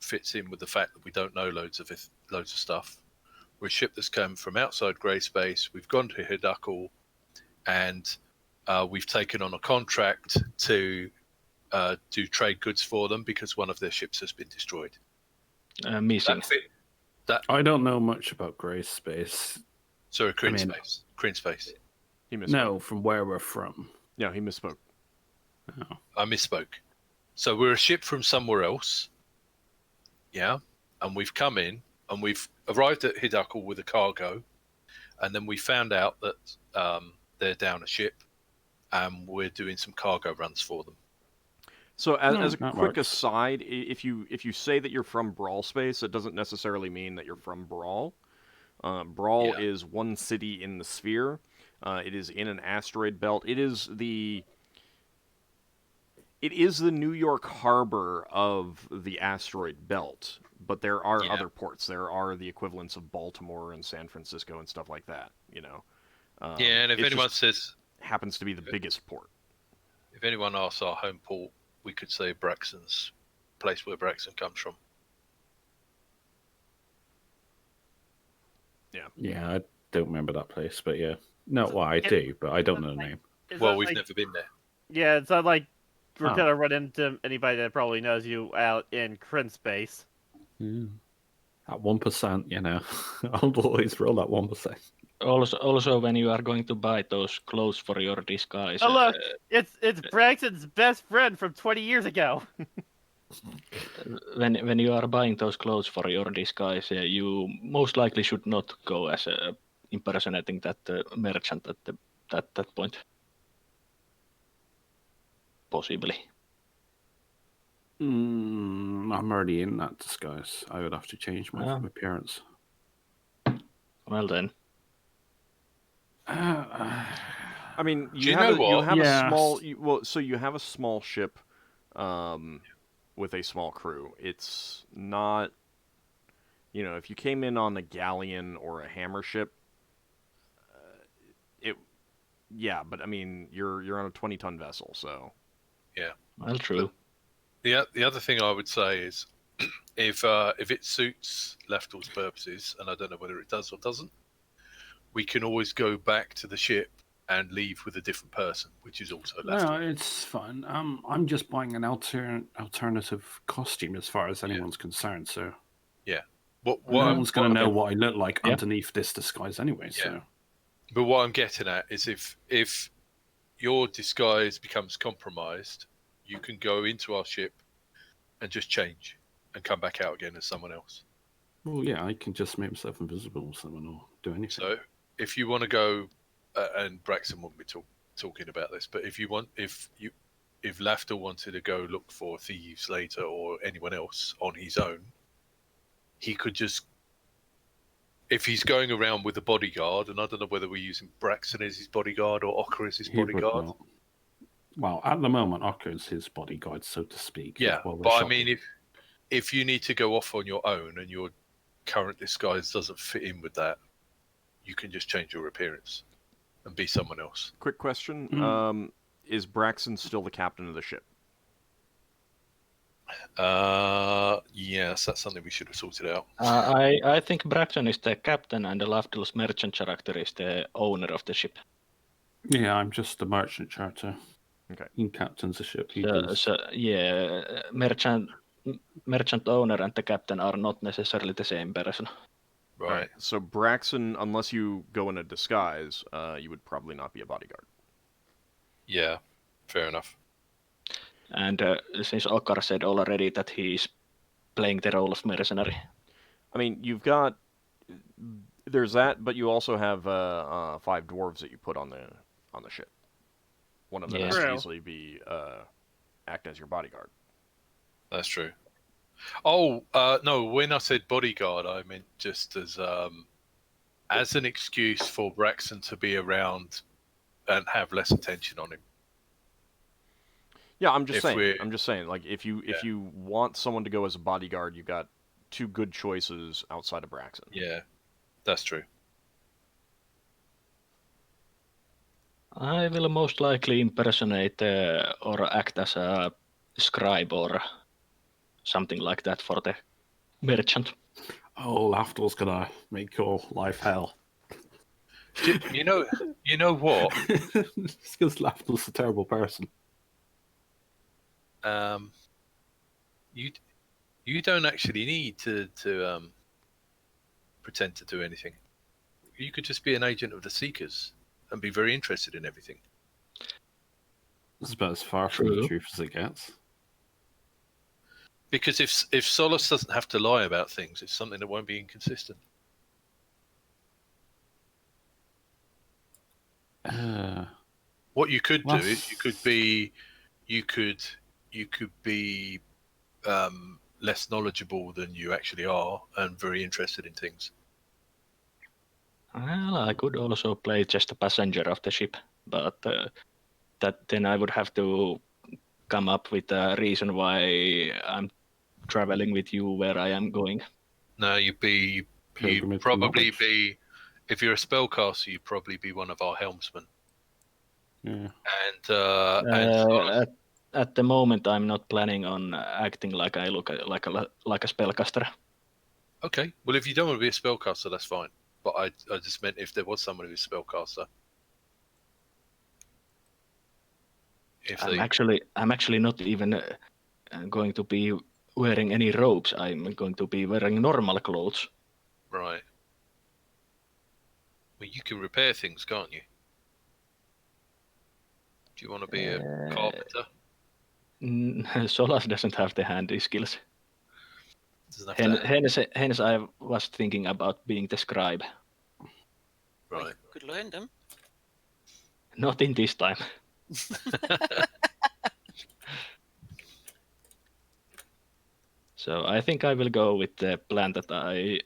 fits in with the fact that we don't know loads of stuff. We're a ship that's come from outside grey space. We've gone to Hidako, and we've taken on a contract to do trade goods for them because one of their ships has been destroyed. Missing. That's it. I don't know much about Grey Space. Sorry, Kryn mean- Space. Kryn Space. He misspoke. No, from where we're from. Yeah, he misspoke. Oh. I misspoke. So we're a ship from somewhere else. Yeah. And we've come in and we've arrived at Hidakal with a cargo. And then we found out that they're down a ship and we're doing some cargo runs for them. So as a that quick works. aside, if you say that you're from Brawl Space, it doesn't necessarily mean that you're from Brawl. Brawl Yeah. is one city in the sphere. It is in an asteroid belt. It is the New York harbor of the asteroid belt, but there are Yeah. other ports. There are the equivalents of Baltimore and San Francisco and stuff like that. You know. Yeah, and if it anyone just says, happens to be the biggest port. if anyone asks our home port, we could say Braxon's place where Braxon comes from. Yeah, I don't remember that place, but yeah. No, well, I do, but I don't know the name. It's Well, not we've like- never been there. Yeah, it's not like we're Oh. gonna run into anybody that probably knows you out in Kryn space. Yeah. At 1%, you know. I'll always roll at 1%. Also, when you are going to buy those clothes for your disguise, Oh look, it's Braxton's best friend from 20 years ago. when you are buying those clothes for your disguise, you most likely should not go as impersonating that merchant at that point. Possibly. I'm already in that disguise. I would have to change my Ah. appearance. Well then. I mean, Do you know you what? have Yes. a small. So you have a small ship, with a small crew. It's not, if you came in on a galleon or a hammer ship, but I mean, you're on a 20-ton vessel, so. Well, true. The other thing I would say is, if it suits Lafdul's purposes, and I don't know whether it does or doesn't, we can always go back to the ship and leave with a different person, which is also No, Lafdul. it's fine. I'm just buying an alternative costume as far as anyone's concerned, so What no one's going to know okay. what I look like Yeah. underneath this disguise anyway, so. But what I'm getting at is if your disguise becomes compromised, you can go into our ship and just change and come back out again as someone else. Well, yeah, I can just make myself invisible or someone or do anything. So if you want to go, and Braxon won't be talking about this, but if Lafdul wanted to go look for thieves later or anyone else on his own, he could just, if he's going around with a bodyguard, and I don't know whether we're using Braxon as his bodyguard or Ockar as his He would bodyguard. not. Well, at the moment, Ocker's his bodyguard, so to speak. Yeah, while we're but I shopping. mean, if you need to go off on your own and your current disguise doesn't fit in with that, you can just change your appearance and be someone else. Quick question: Mm. Is Braxon still the captain of the ship? Yes, that's something we should have sorted out. I think Braxon is the captain and the Lafdul's merchant character is the owner of the ship. Yeah, I'm just the merchant charter. Okay. He captains the ship. He So, does. merchant owner and the captain are not necessarily the same person. Right. So Braxon, unless you go in a disguise, you would probably not be a bodyguard. Yeah, fair enough. And since Ockar said already that he's playing the role of mercenary. I mean, there's that, but you also have 5 dwarves that you put on the ship. One of them Yeah. has to True. easily be act as your bodyguard. That's true. Oh, no, when I said bodyguard, I meant just as an excuse for Braxon to be around and have less attention on him. Yeah, I'm just If saying. we're- I'm just saying. Like, if you want someone to go as a bodyguard, you've got 2 good choices outside of Braxon. Yeah, that's true. I will most likely impersonate or act as a scribe or something like that for the merchant. Oh, Lafdul's gonna make your life hell. You know what? It's because Lafdul's a terrible person. You don't actually need to pretend to do anything. You could just be an agent of the Seekers and be very interested in everything. It's about as far from the True. truth as it gets. Because if Solas doesn't have to lie about things, it's something that won't be inconsistent. What you could do is you could be less knowledgeable than you actually are and very interested in things. Well, I could also play just a passenger of the ship, but that then I would have to come up with a reason why I'm traveling with you where I am going. No, you'd Pilgrimage probably knowledge. be, if you're a spellcaster, you'd probably be one of our helmsmen. Yeah. And Solas, At the moment, I'm not planning on acting like I look like a spellcaster. okay. Well, if you don't want to be a spellcaster, that's fine. But I just meant if there was someone who's a spellcaster. I'm actually not even going to be wearing any robes. I'm going to be wearing normal clothes. Right. Well, you can repair things, can't you? Do you want to be a carpenter? Solas doesn't have the handy skills. Doesn't have to. Hence, I was thinking about being the scribe. Well, Right. you could learn them. Not in this time. So I think I will go with the plan that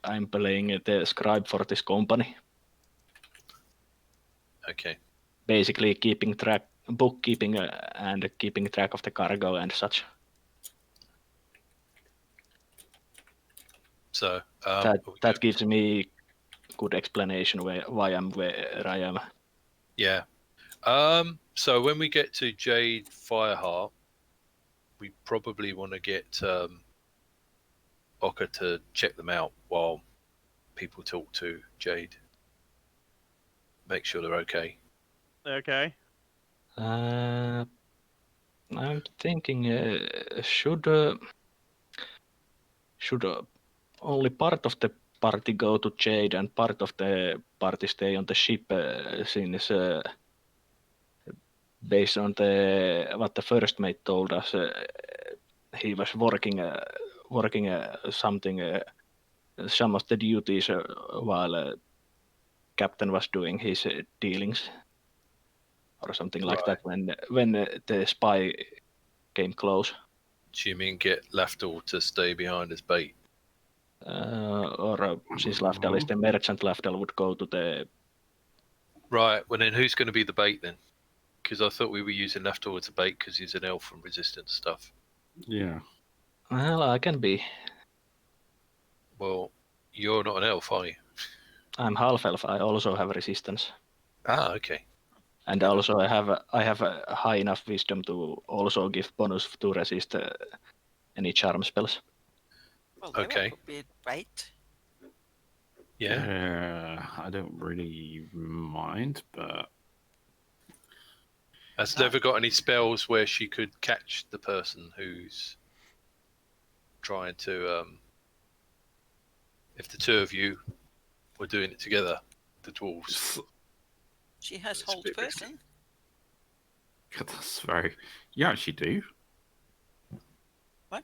I'm playing the scribe for this company. Okay. Basically keeping track, bookkeeping and keeping track of the cargo and such. So That gives me good explanation why I'm where I am. yeah. So when we get to Jade Fireheart, we probably want to get Ockar to check them out while people talk to Jade. Make sure they're okay. Okay. I'm thinking should only part of the party go to Jade and part of the party stay on the ship since based on what the first mate told us, he was working something some of the duties while captain was doing his dealings or something like that when the spy came close. Do you mean get Lafdul to stay behind as bait? Or since Lafdul is the merchant, Lafdul would go to the... Right, well then who's going to be the bait then? Because I thought we were using Lafdul as a bait because he's an elf and resistant stuff. Yeah. Well, I can be. Well, you're not an elf, are you? I'm half-elf, I also have resistance. Ah, okay. And also I have a high enough wisdom to also give bonus to resist any charm spells. Well, there Okay. could be bait. Yeah. I don't really mind, but Has never got any spells where she could catch the person who's trying to if the two of you were doing it together, the dwarves. She has It's a hold bit risky. person. God, that's very. You actually do. What?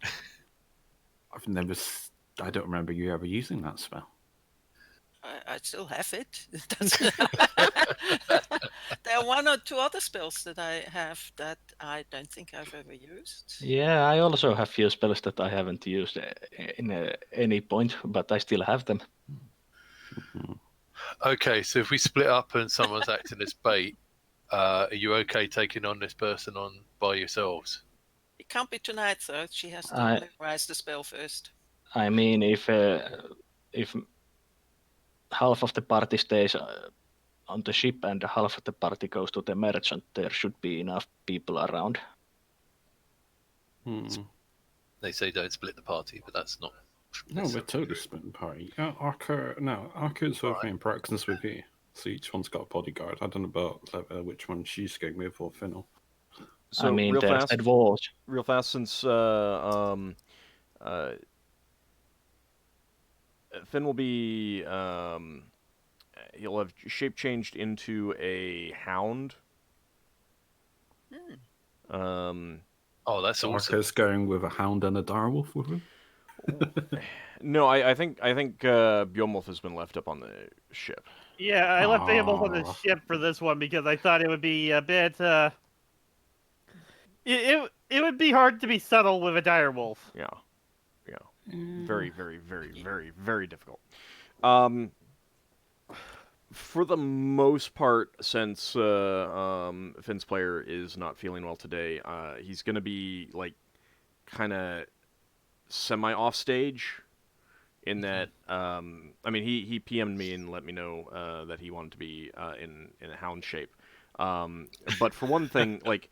Oh, I don't remember you ever using that spell. I still have it. There are one or two other spells that I have that I don't think I've ever used. Yeah, I also have few spells that I haven't used in any point, but I still have them. Okay, so if we split up and someone's acting as bait, are you okay taking on this person on by yourselves? It can't be tonight, though. She has to I- memorize the spell first. I mean, if half of the party stays on the ship and half of the party goes to the merchant, there should be enough people around. They say don't split the party, but that's not. No, we're totally splitting party. Ockar's with me and Braxon's with you. So each one's got a bodyguard. I don't know about which one she's going with or Finnel. So I mean, real there's fast, dead walls. since Finn will be he'll have shape changed into a hound. Oh, that's awesome. Arca's going with a hound and a direwolf with him. No, I think Bjornwolf has been left up on the ship. Yeah, I left the both on the Aw. ship for this one because I thought it would be a bit. It would be hard to be subtle with a direwolf. Yeah, very, very, very, very, very difficult. For the most part, since Finn's player is not feeling well today, he's gonna be like kind of semi off stage. In that, I mean, he PM'd me and let me know that he wanted to be in a hound shape. But for one thing, like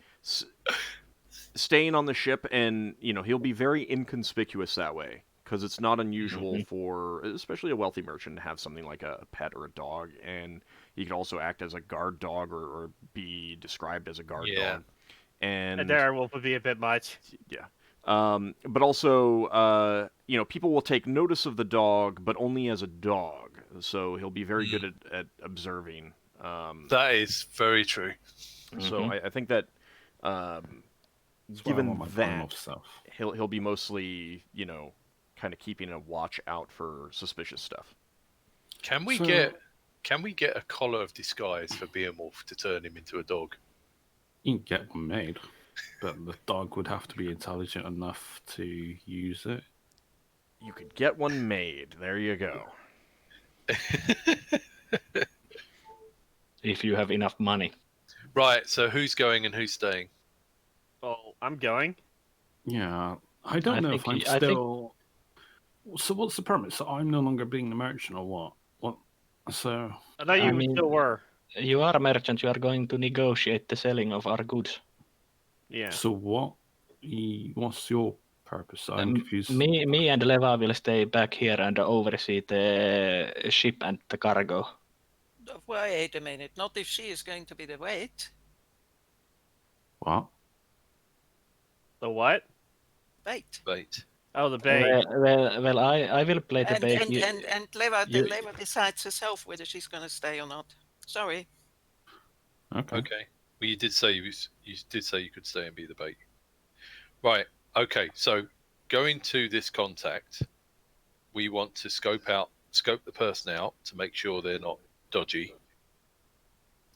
staying on the ship, and he'll be very inconspicuous that way because it's not unusual for, especially a wealthy merchant, to have something like a pet or a dog, and he could also act as a guard dog or be described as a guard dog. And A direwolf would be a bit much. yeah. But also, people will take notice of the dog, but only as a dog. So he'll be very good at observing. That is very true. So I think that, That's why I given want my that, off stuff. he'll be mostly, kind of keeping a watch out for suspicious stuff. Can we get a collar of disguise for Behemoth to turn him into a dog? You can get one made, but the dog would have to be intelligent enough to use it. You could get one made. There you go. If you have enough money. Right, so who's going and who's staying? Oh, I'm going. Yeah, I don't know if I'm still. So what's the premise? So I'm no longer being the merchant, or what? What? So I thought you still were. You are a merchant. You are going to negotiate the selling of our goods. Yeah. So what's your purpose? I'm confused. Me and Leva will stay back here and oversee the ship and the cargo. Wait a minute. Not if she is going to be the wait. What? The what? Bait. Bait. Oh, the bait. Well, I will play the bait. And Leva decides herself whether she's going to stay or not. Sorry. Okay. Well, you did say you could stay and be the bait. Right. Okay. So going to this contact, we want to scope the person out to make sure they're not dodgy.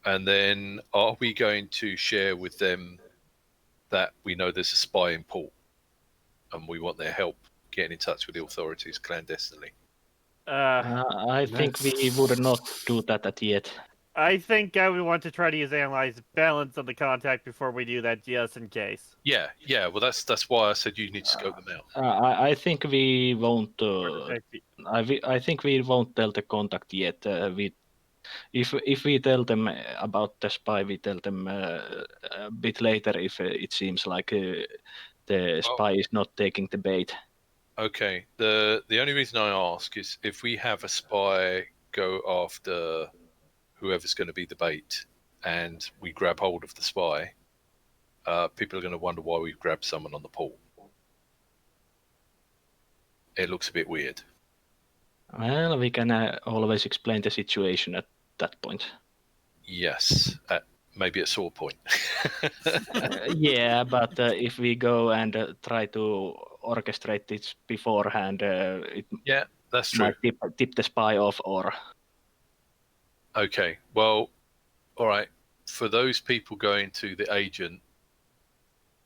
And then are we going to share with them that we know there's a spy in port and we want their help getting in touch with the authorities clandestinely? I think we would not do that yet. I think I would want to try to use analyze balance on the contact before we do that, just in case. Yeah. Well, that's why I said you need to scope them out. I think we won't. I think we won't tell the contact yet. If we tell them about the spy, we tell them a bit later if it seems like the spy is not taking the bait. Okay. The only reason I ask is if we have a spy go after whoever's going to be the bait and we grab hold of the spy, people are going to wonder why we've grabbed someone on the port. It looks a bit weird. Well, we can always explain the situation at that point. Yes, maybe at sore point. Yeah, but if we go and try to orchestrate it beforehand, it that's true. might tip the spy off or... Okay, well, all right. For those people going to the agent,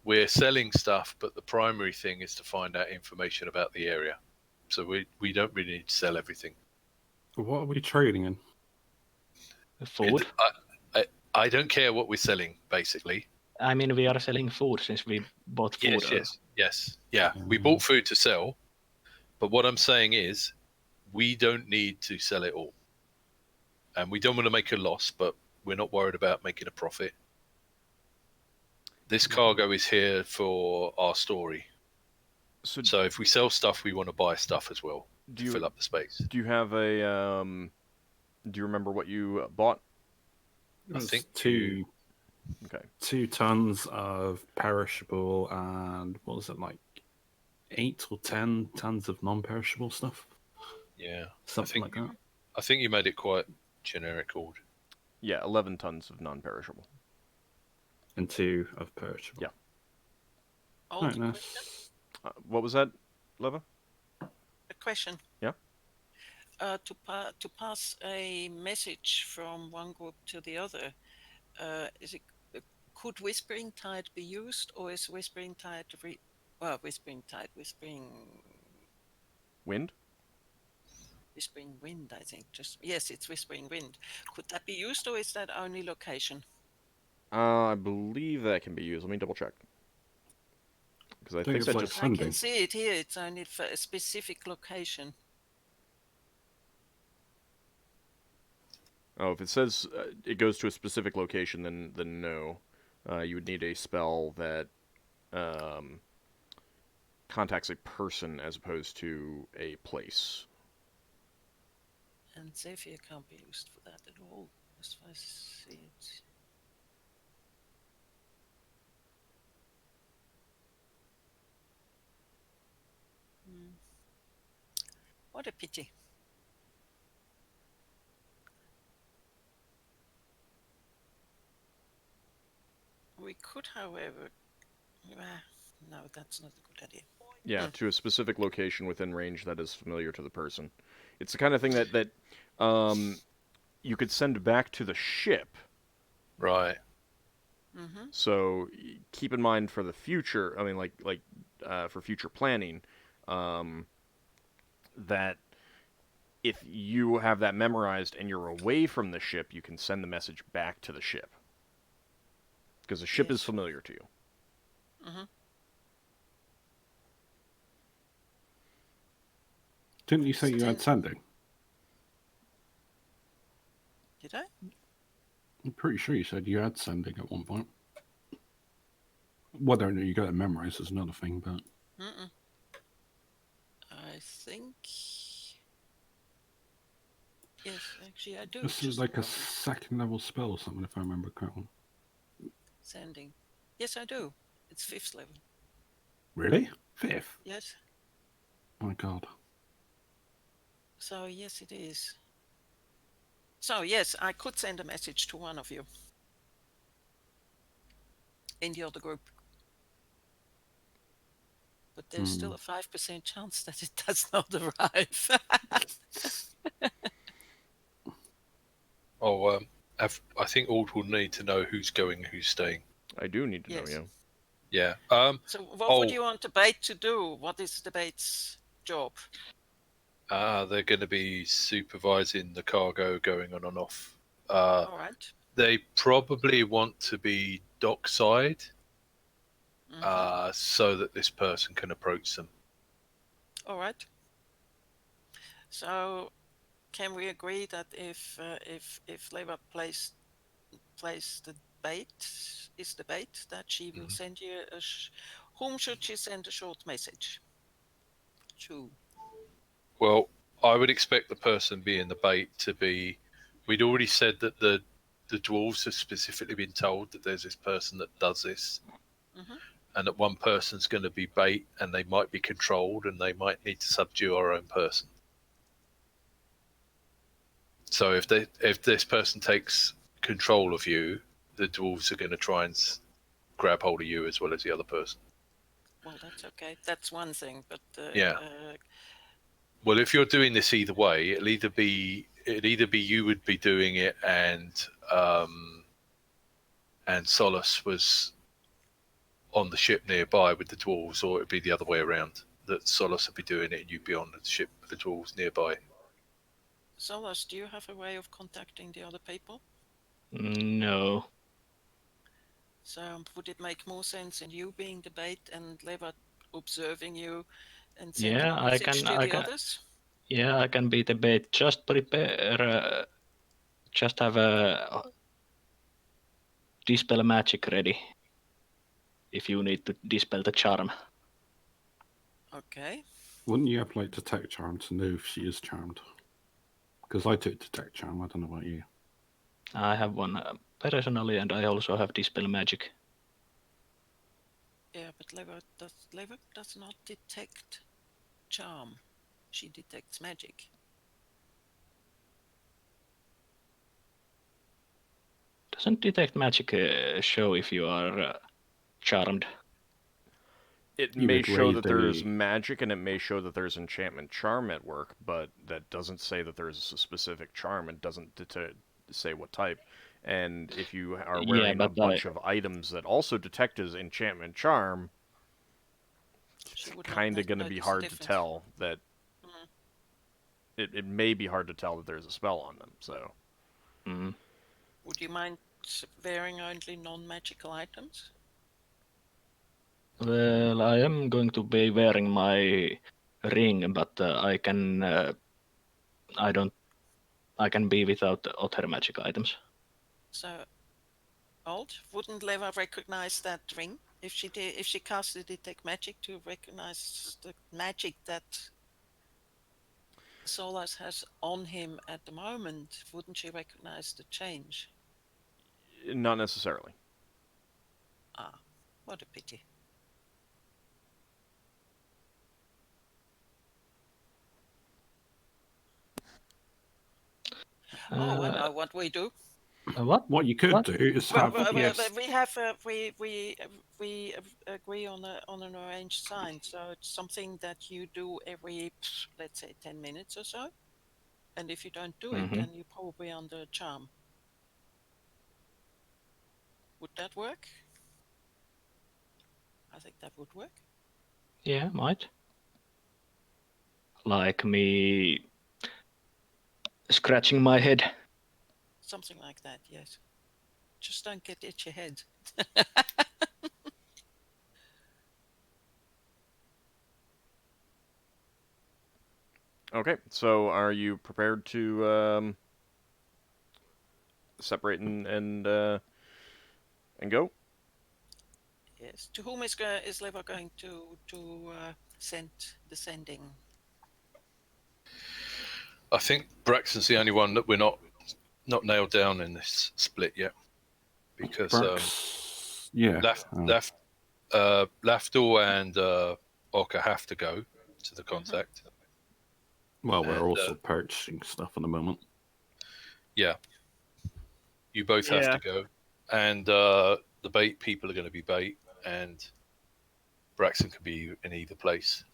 we're selling stuff, but the primary thing is to find out information about the area. So we don't really need to sell everything. What are we trading in? Food. I don't care what we're selling, basically. I mean, we are selling food since we bought food. Yes. Yeah, we bought food to sell, but what I'm saying is we don't need to sell it all. And we don't want to make a loss, but we're not worried about making a profit. This cargo is here for our story. So if we sell stuff, we want to buy stuff as well to fill up the space. Do you have a... do you remember what you bought? I think Okay. 2 tons of perishable and what was it, like 8 or 10 tons of non-perishable stuff? Yeah. Something like that. I think you made it quite generic, Ord. Yeah, 11 tons of non-perishable. And 2 of perishable. Yeah. Old Right, question. nice. What was that, Leva? A question. Yeah. To pass a message from one group to the other, could Whispering Tide be used, or is Whispering Tide Whispering Wind? Wind? I think yes, it's Whispering Wind. Could that be used, or is that only location? I believe that can be used. Let me double check. Because I think it's that like just... I can sending. see it here. It's only for a specific location. Oh, if it says it goes to a specific location, then no. You would need a spell that contacts a person as opposed to a place. And Zephyr can't be used for that at all, as far as I see it. What a pity. We could, however... no, that's not a good idea. Yeah, to a specific location within range that is familiar to the person. It's the kind of thing that you could send back to the ship. Right. Mm-hmm. So keep in mind for the future. I mean, for future planning, that if you have that memorized and you're away from the ship, you can send the message back to the ship because the ship is familiar to you. Mm-hmm. Didn't you say you had sending? Did I? I'm pretty sure you said you had sending at one point. Whether or not you got it memorized is another thing, but... Mm-mm. I think... Yes, actually I do. This is like a 2nd level spell or something, if I remember correctly. Sending. Yes, I do. It's 5th level. Really? 5th? Yes. Oh my god. So, yes, it is. So, yes, I could send a message to one of you in the other group. But there's still a 5% chance that it does not arrive. I think Ord will need to know who's going and who's staying. I do need to know, Yes. yeah. Yeah. So what would you want the bait to do? What is the bait's job? They're going to be supervising the cargo going on and off. All right. They probably want to be dockside, so that this person can approach them. All right. So, can we agree that if Leva plays the bait, that she will send you whom should she send a short message to? Well, I would expect the person being the bait to be... We'd already said that the dwarves have specifically been told that there's this person that does this, and that one person's going to be bait, and they might be controlled, and they might need to subdue our own person. So if this person takes control of you, the dwarves are going to try and grab hold of you as well as the other person. Well, that's okay. That's one thing, but yeah. Well, if you're doing this either way, it'll either be you would be doing it, and Solas was on the ship nearby with the dwarves, or it'd be the other way around. That Solas would be doing it, and you'd be on the ship with the dwarves nearby. Solas, do you have a way of contacting the other people? No. So would it make more sense in you being the bait and Leva observing you and sending a message to the others? Yeah, I can be the bait. Just prepare. Just have a dispel magic ready if you need to dispel the charm. Okay. Wouldn't you have like detect charm to know if she is charmed? Because I took detect charm. I don't know about you. I have one personally, and I also have Dispel Magic. Yeah, but Leva does not detect charm. She detects magic. Doesn't Detect Magic show if you are charmed? It You may would show raise that there's the- magic and it may show that there's enchantment charm at work, but that doesn't say that there's a specific charm and doesn't say what type. And if you are Yeah, wearing a but bunch of items that also detect as enchantment charm, She it's would not kind of going to be notice the hard to difference. tell that Mm. it may be hard to tell that there's a spell on them. So Mm. Would you mind wearing only non-magical items? Well, I am going to be wearing my ring, but I can I can be without other magic items. So, wouldn't Leva recognize that ring if she did? If she cast the detect magic to recognize the magic that Solas has on him at the moment, wouldn't she recognize the change? not necessarily. Ah, what a pity. Oh, I know what we do. What? What you could What? do is have yes. We have we agree on an arranged sign, so it's something that you do every, let's say, 10 minutes or so. And if you don't do it, Mm-hmm. then you're probably under charm. Would that work? I think that would work. Yeah, might. Like me scratching my head. Something like that, yes. Just don't get itchy head. Okay, so are you prepared to separate and go? Yes. To whom is Leva going to send the sending? I think Braxton's the only one that we're not nailed down in this split yet, because Yeah. Lafdul and Ockar have to go to the contact. Well, we're And, also purchasing stuff at the moment. Yeah, you both have to go, and the bait people are going to be bait, and Braxton can be in either place.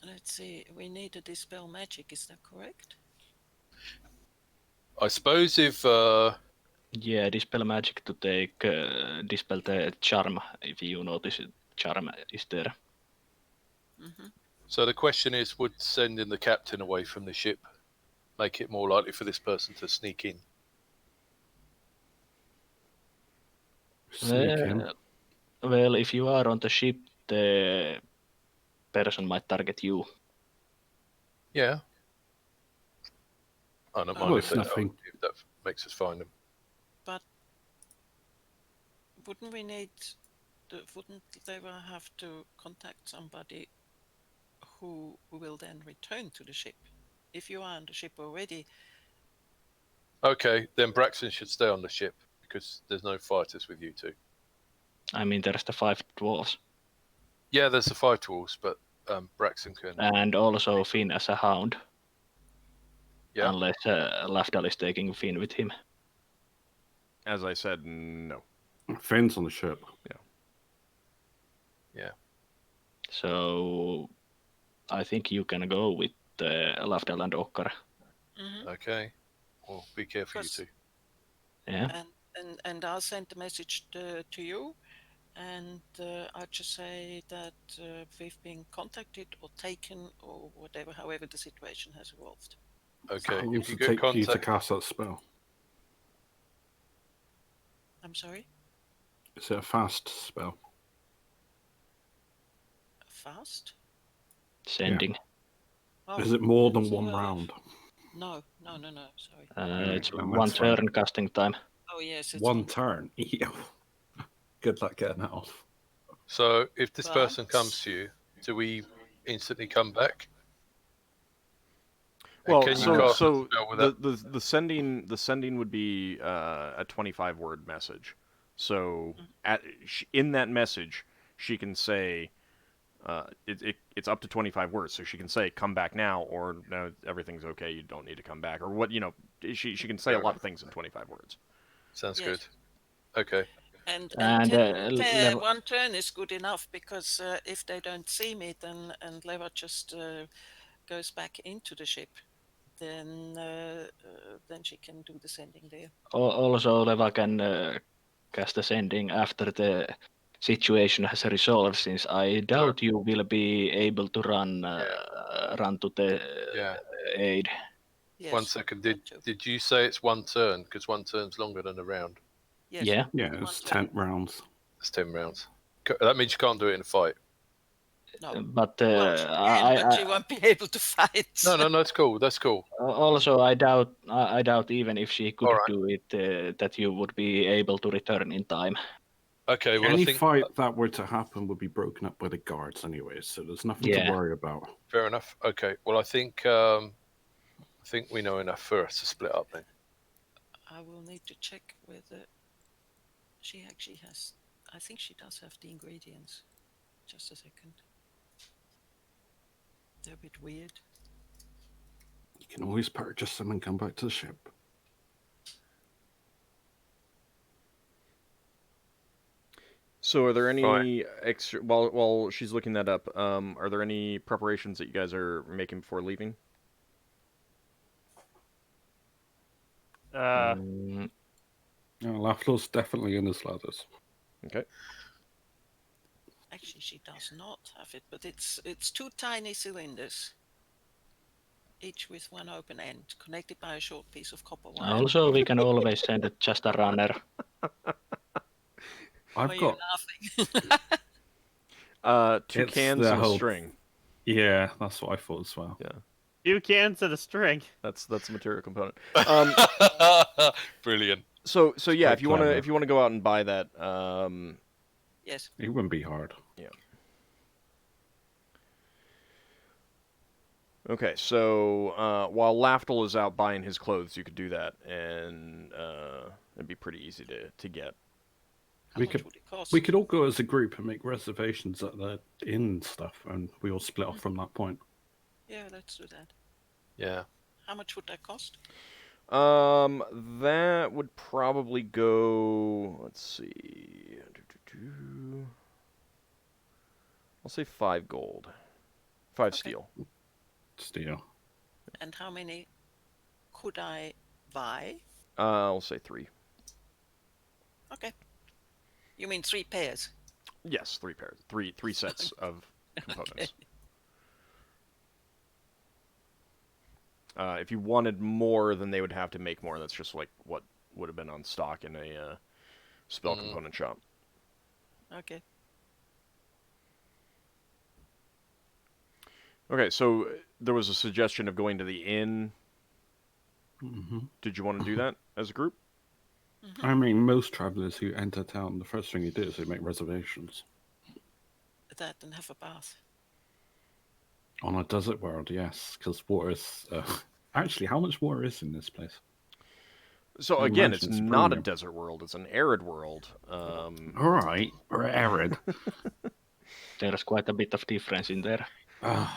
Let's see. We need to dispel magic. Is that correct? I suppose if Yeah, Dispel Magic to take Dispel the Charm, if you notice Charm is there. Mm-hmm. so, the question is, would sending the captain away from the ship make it more likely for this person to sneak in? Sneak in. Well, if you are on the ship, the person might target you. Yeah, I don't mind Well, if it's nothing. if that makes us find them. But wouldn't we need? Wouldn't Leva have to contact somebody who will then return to the ship? If you are on the ship already, Okay, then Braxton should stay on the ship because there's no fighters with you two. I mean, there's the 5 dwarves. Yeah, there's the 5 tools, but Braxton can. And also Finn as a hound. Yeah. Unless Lafdul is taking Finn with him. As I said, no. Finn's on the ship. Yeah. So I think you can go with Lafdul and Ockar. mm-hmm. Okay. Well, be careful, you Because- two. Yeah. and I'll send the message to you, and I'll just say that we've been contacted or taken or whatever, however the situation has evolved. Okay. How long If does you it get take for you to contact, cast that spell? I'm sorry. Is it a fast spell? Fast? Sending. Oh, Is it more than it's, one round? No. Sorry. It's then one that's fine. turn casting time. Oh yes, it's One turn. Ew. Good luck getting that off. so if this person But- comes to you, do we instantly come back? Well, can you so cast a so spell with the sending would be a 25-word message. So in that message, she can say it's up to 25 words. So she can say come back now, or no, everything's okay. You don't need to come back, or what She can say a lot of things in 25 words. Sounds Yes. good. Okay. And And, 1 turn is good enough, because if they don't see me, then and Leva just goes back into the ship, then she can do the sending there. Also, Leva can cast the sending after the situation has resolved, since I doubt you will be able to run to the Yeah. aid. Yes. 1 second. that too. Did you say it's 1 turn? Because 1 turn's longer than a round. Yes. Yeah, Yeah, One it's turn. 10 rounds. It's 10 rounds. That means you can't do it in a fight. No. but Well, she can, but she won't be able to fight. No, that's cool. That's cool. also I doubt even if she could All right. do it that you would be able to return in time. Okay, well, Any I think fight that were to happen would be broken up by the guards anyway, so there's nothing to Yeah. worry about. fair enough. Okay, well, I think we know enough for us to split up then. I will need to check whether she actually has. I think she does have the ingredients. Just a second. They're a bit weird. You can always purchase them and come back to the ship. So, are there any Right. extra? While she's looking that up, are there any preparations that you guys are making before leaving? Mm, Lafdul's definitely in his ladders. Okay. Actually, she does not have it, but it's 2 tiny cylinders, each with 1 open end, connected by a short piece of copper wire. Also, we can always send it just a runner. Why are I've you got laughing? 2 It's cans the and a whole- string. Yeah, that's what I thought as well. Yeah, 2 cans and a string. that's a material component. Brilliant. So yeah, quite if you clever. want to go out and buy that, Yes. It wouldn't be hard. okay. So while Lafdul is out buying his clothes, you could do that, and it'd be pretty easy to get. How We much could- would it cost? We could all go as a group and make reservations at the inn stuff, and we all split off from that point. Yeah, let's do that. Yeah. How much would that cost? That would probably go. Let's see. I'll say 5 gold, 5 Okay. steel. Steel. And how many could I buy? I'll say 3. Okay. You mean 3 pairs? Yes, 3 pairs, 3 sets of components. If you wanted more, then they would have to make more. That's just like what would have been on stock in a spell component shop. Okay. Okay, so there was a suggestion of going to the inn. Hmm. Did you want to do that as a group? I mean, most travelers who enter town, the first thing you do is they make reservations. That and have a bath. On a desert world, yes, because water is... Actually, how much water is in this place? So I again, imagine it's it's not a premium. desert world; it's an arid world. All right, we're arid. There's quite a bit of difference in there.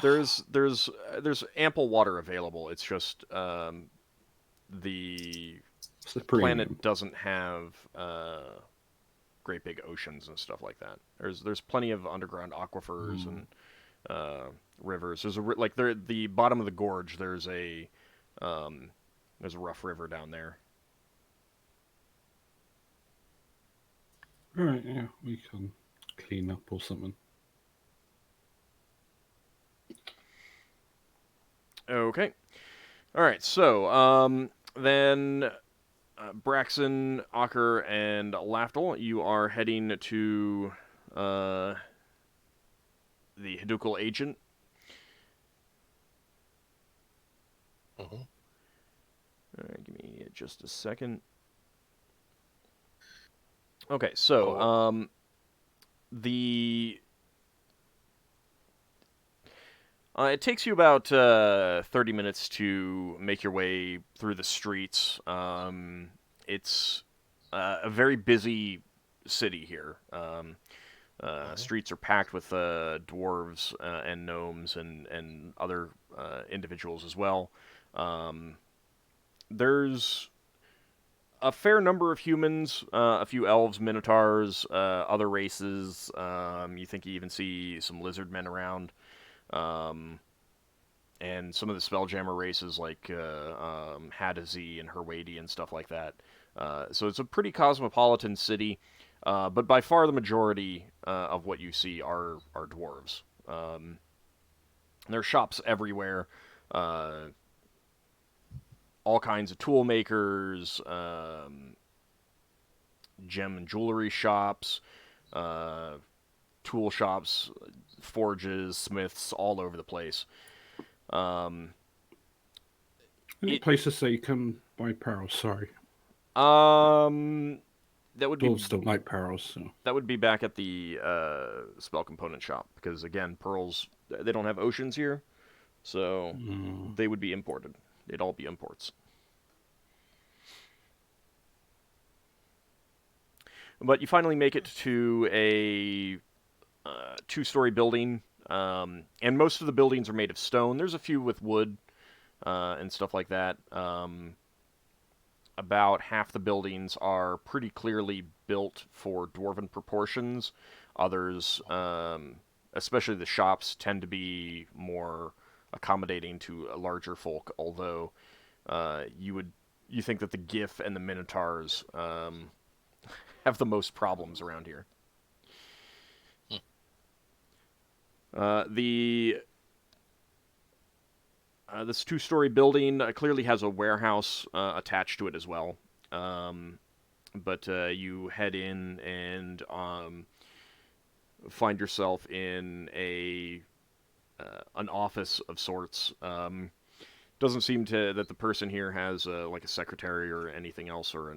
There's ample water available. It's just the It's the premium. planet doesn't have great big oceans and stuff like that. There's plenty of underground aquifers and rivers. There's the bottom of the gorge. There's a rough river down there. All right, yeah, we can clean up or something. Okay. All right. So then Braxon, Ockar, and Lafdul, you are heading to the Hadukal agent. Mhm. All right, give me just a second. Okay, so It takes you about 30 minutes to make your way through the streets. It's a very busy city here. Streets are packed with dwarves and gnomes and other individuals as well. There's a fair number of humans, a few elves, minotaurs, other races. You think you even see some lizard men around. And some of the Spelljammer races like Hadazee and Herwadi and stuff like that. So it's a pretty cosmopolitan city, but by far the majority of what you see are dwarves. There are shops everywhere, all kinds of tool makers, gem and jewelry shops, tool shops, forges, smiths, all over the place. Any It- places that you can buy pearls? Sorry, That would be dwarves don't like pearls. So. that would be back at the spell component shop because again, pearls they don't have oceans here, so they would be imported. They'd all be imports. But you finally make it to a two-story building, and most of the buildings are made of stone. There's a few with wood and stuff like that. About half the buildings are pretty clearly built for dwarven proportions. Others, especially the shops, tend to be more accommodating to a larger folk. Although you think that the Gif and the Minotaurs have the most problems around here. This two-story building clearly has a warehouse attached to it as well. But you head in and find yourself in an office of sorts. Doesn't seem that the person here has like a secretary or anything else or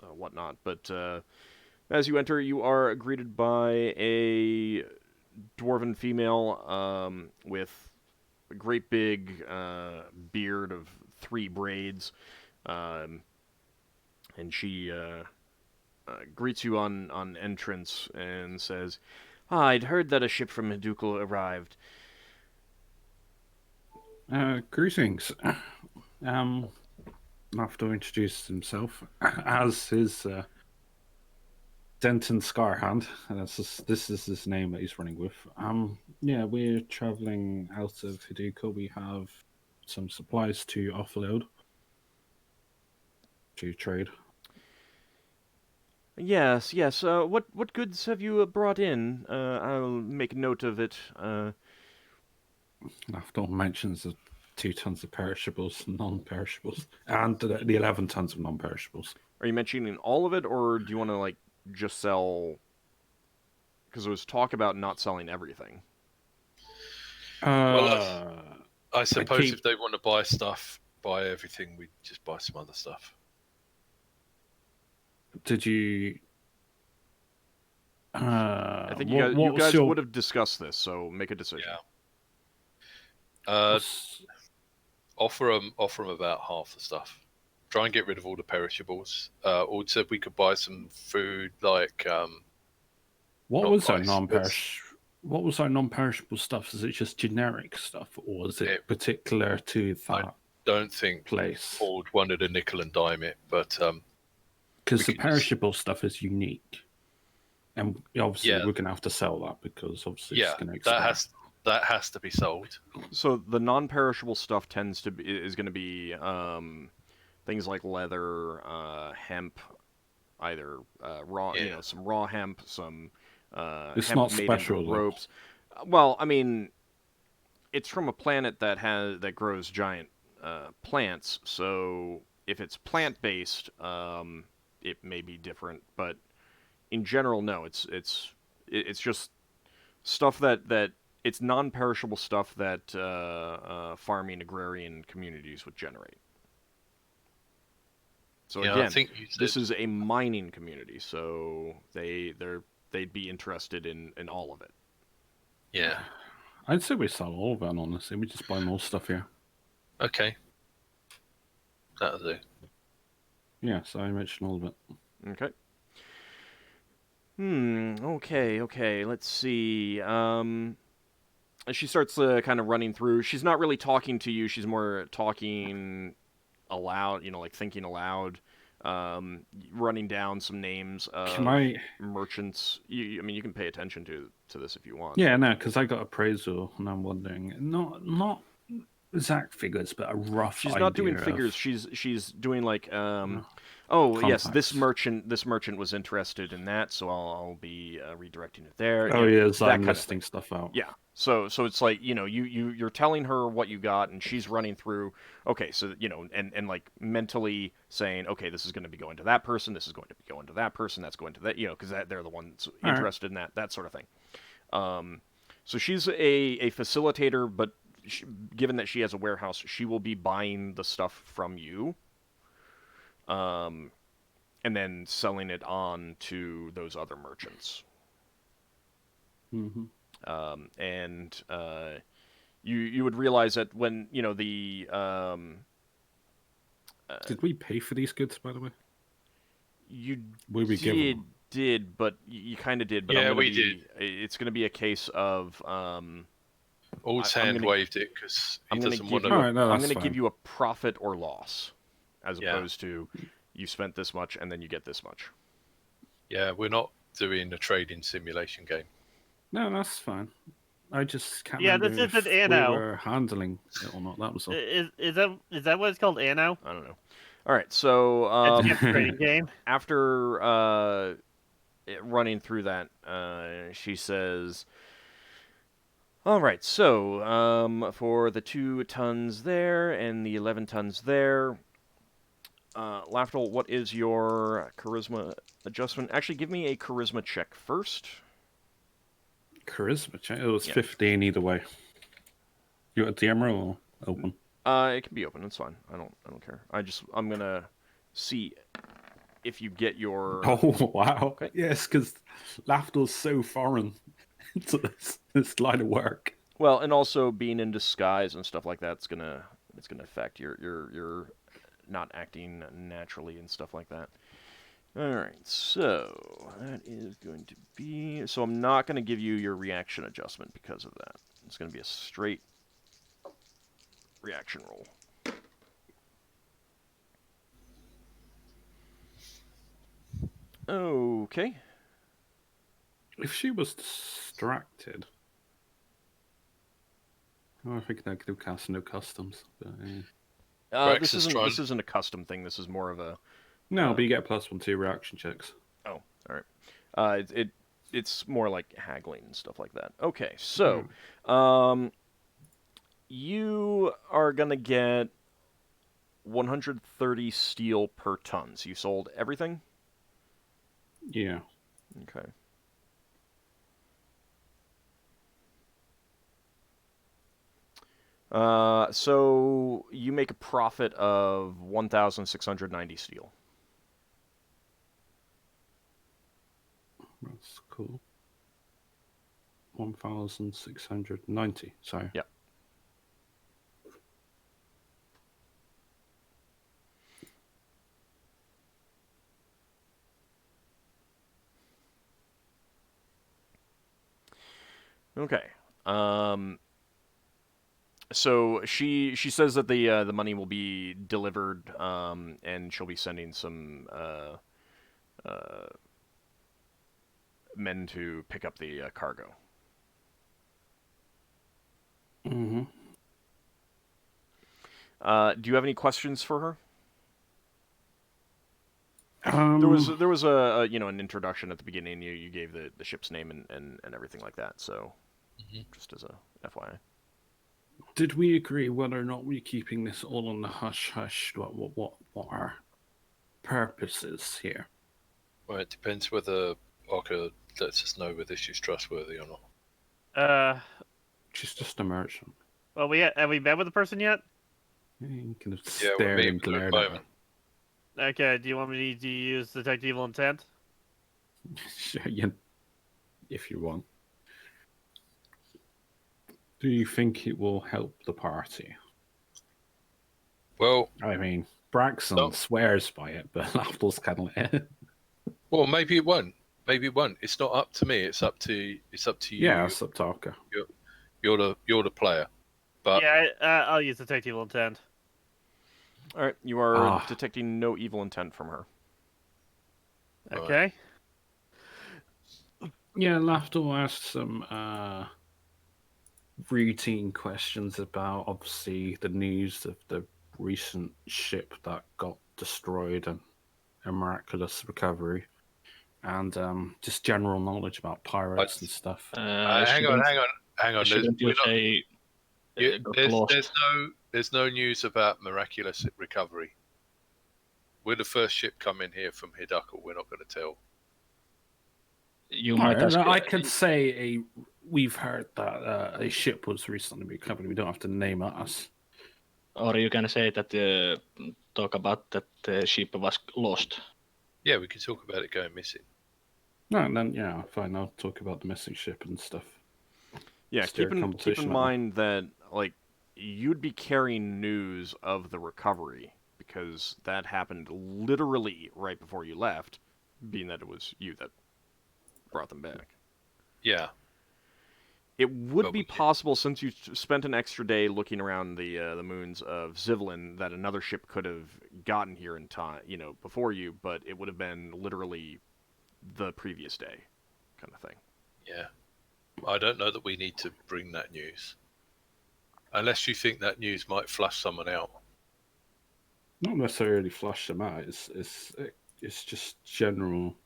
whatnot. But as you enter, you are greeted by a dwarven female with a great big beard of 3 braids, and she greets you on entrance and says, I'd heard that a ship from Hadukul arrived. Greetings. Lafdul introduced himself as his Denton Scarhand. This is his name that he's running with. Yeah, we're traveling out of Hadukul. We have some supplies to offload to trade. Yes. What goods have you brought in? I'll make note of it. Lafdul mentions the 2 tons of perishables, non-perishables, and the 11 tons of non-perishables. Are you mentioning all of it, or do you want to just sell? Because there was talk about not selling everything. Well, I suppose if they want to buy stuff, buy everything, we just buy some other stuff. Did you? I think you guys would have discussed this, so make a decision. Yeah. Offer them about half the stuff. Try and get rid of all the perishables. Ord said we could buy some food like. What was our non-perishable stuff? Is it just generic stuff, or is it particular to that? I don't think place. Ord wanted a nickel and dime it, but because the perishable stuff is unique, and obviously we're going to have to sell that because obviously it's going to expire. That has to be sold. So the non-perishable stuff is going to be things like leather, hemp, either raw, some raw hemp, some it's hemp not made special into ropes. Well, I mean, it's from a planet that grows giant plants. So if it's plant-based, it may be different, but in general, no. It's just stuff that it's non-perishable stuff that farming agrarian communities would generate. So again, this is a mining community, so they'd be interested in all of it. Yeah. I'd say we sell all of it, honestly. We just buy more stuff here. Okay. That'll do. Yeah, so I mentioned all of it. Okay. Okay. Let's see. She starts kind of running through. She's not really talking to you. She's more talking aloud, like thinking aloud, running down some names of Can I? merchants. I mean, you can pay attention to this if you want. Yeah, no, because I got appraisal, and I'm wondering, not exact figures, but a rough. She's not doing idea figures. of- She's doing like oh yes, this Contacts. merchant was interested in that, so I'll be redirecting it there. Oh yeah, so that I'm kind of listing stuff out. Yeah. So it's like, you're telling her what you got, and she's running through, okay, so, and like mentally saying, okay, this is going to be going to that person, this is going to be going to that person, that's going to that, because they're the ones All right. interested in that sort of thing. So she's a facilitator, but given that she has a warehouse, she will be buying the stuff from you, and then selling it on to those other merchants. Mm-hmm. And you would realize that when the Did we pay for these goods, by the way? you Were we given them? did, but you kind of did. But Yeah, we did. It's going to be a case of Old's hand waved it because he doesn't want to. All right, no, I'm that's going to fine. give you a profit or loss, as Yeah. opposed to you spent this much and then you get this much. Yeah, we're not doing a trading simulation game. No, that's fine. I just can't Yeah, remember this is if an we Anno. were handling it or not. That was all. Is that what it's called, Anno? I don't know. All right, so It's a trading game. after running through that, she says, all right, so for the 2 tons there and the 11 tons there, Lafdul, what is your charisma adjustment? Actually, give me a charisma check first. Charisma check. It was Yeah. 15 either way. You want a DM or open? It can be open. It's fine. I don't care. I'm gonna see if you get your. Oh wow! Okay. Yes, because Lafdul's so foreign to this line of work. Well, and also being in disguise and stuff like that's gonna affect your not acting naturally and stuff like that. All right, so that is going to be. So I'm not going to give you your reaction adjustment because of that. It's going to be a straight reaction roll. Okay. If she was distracted, I think I could cast no customs. But, This is isn't a custom thing. This is more of a. no, but you get +1 to your reaction checks. Oh, all right. It's more like haggling and stuff like that. Okay, so, you are gonna get 130 steel per ton. So you sold everything. Yeah. Okay. So you make a profit of 1,690 steel. That's cool. 1,690. Sorry. Yeah. Okay. So she says that the money will be delivered, and she'll be sending some men to pick up the cargo. Mm-hmm. Do you have any questions for her? Um, There was a an introduction at the beginning. You gave the ship's name and everything like that. So just as a FYI. Did we agree whether or not we're keeping this all on the hush hush? What our purpose is here? Well, it depends whether Ockar lets us know whether she's trustworthy or not. She's just a merchant. Well, have we met with the person yet? You can Yeah, stare we're meeting and for the glare at moment. Okay. Do you want me to use detect evil intent? her. Sure, if you want. Do you think it will help the party? Well, I mean, Braxon No. swears by it, but Lafdul's kind of well, maybe it won't. Maybe it won't. It's not up to me. It's up to you. yeah, it's up to Ockar. You're the player. But Yeah, I'll use detect evil intent. All right, you are Ah. detecting no evil intent from her. Right. Okay. Yeah, Lafdul asked some routine questions about obviously the news of the recent ship that got destroyed and a miraculous recovery, and just general knowledge about pirates and stuff. hang on. Shouldn't you say got lost? There's no news about miraculous recovery. We're the first ship coming here from Hidaka. We're not going to tell. You might ask. I could say we've heard that a ship was recently recovered. We don't have to name us. Or you can say that talk about that the ship was lost. Yeah, we can talk about it going missing. No, and then yeah, fine. I'll talk about the missing ship and stuff. Yeah, Steer keep in conversation that mind that like you'd be carrying news of the recovery because that happened literally right before you left, being that it was you that brought them back. Yeah. It would But be we can't- possible, since you spent an extra day looking around the moons of Zivlin, that another ship could have gotten here in time, before you, but it would have been literally the previous day, kind of thing. Yeah. I don't know that we need to bring that news. Unless you think that news might flush someone out. Not necessarily flush them out. It's just general.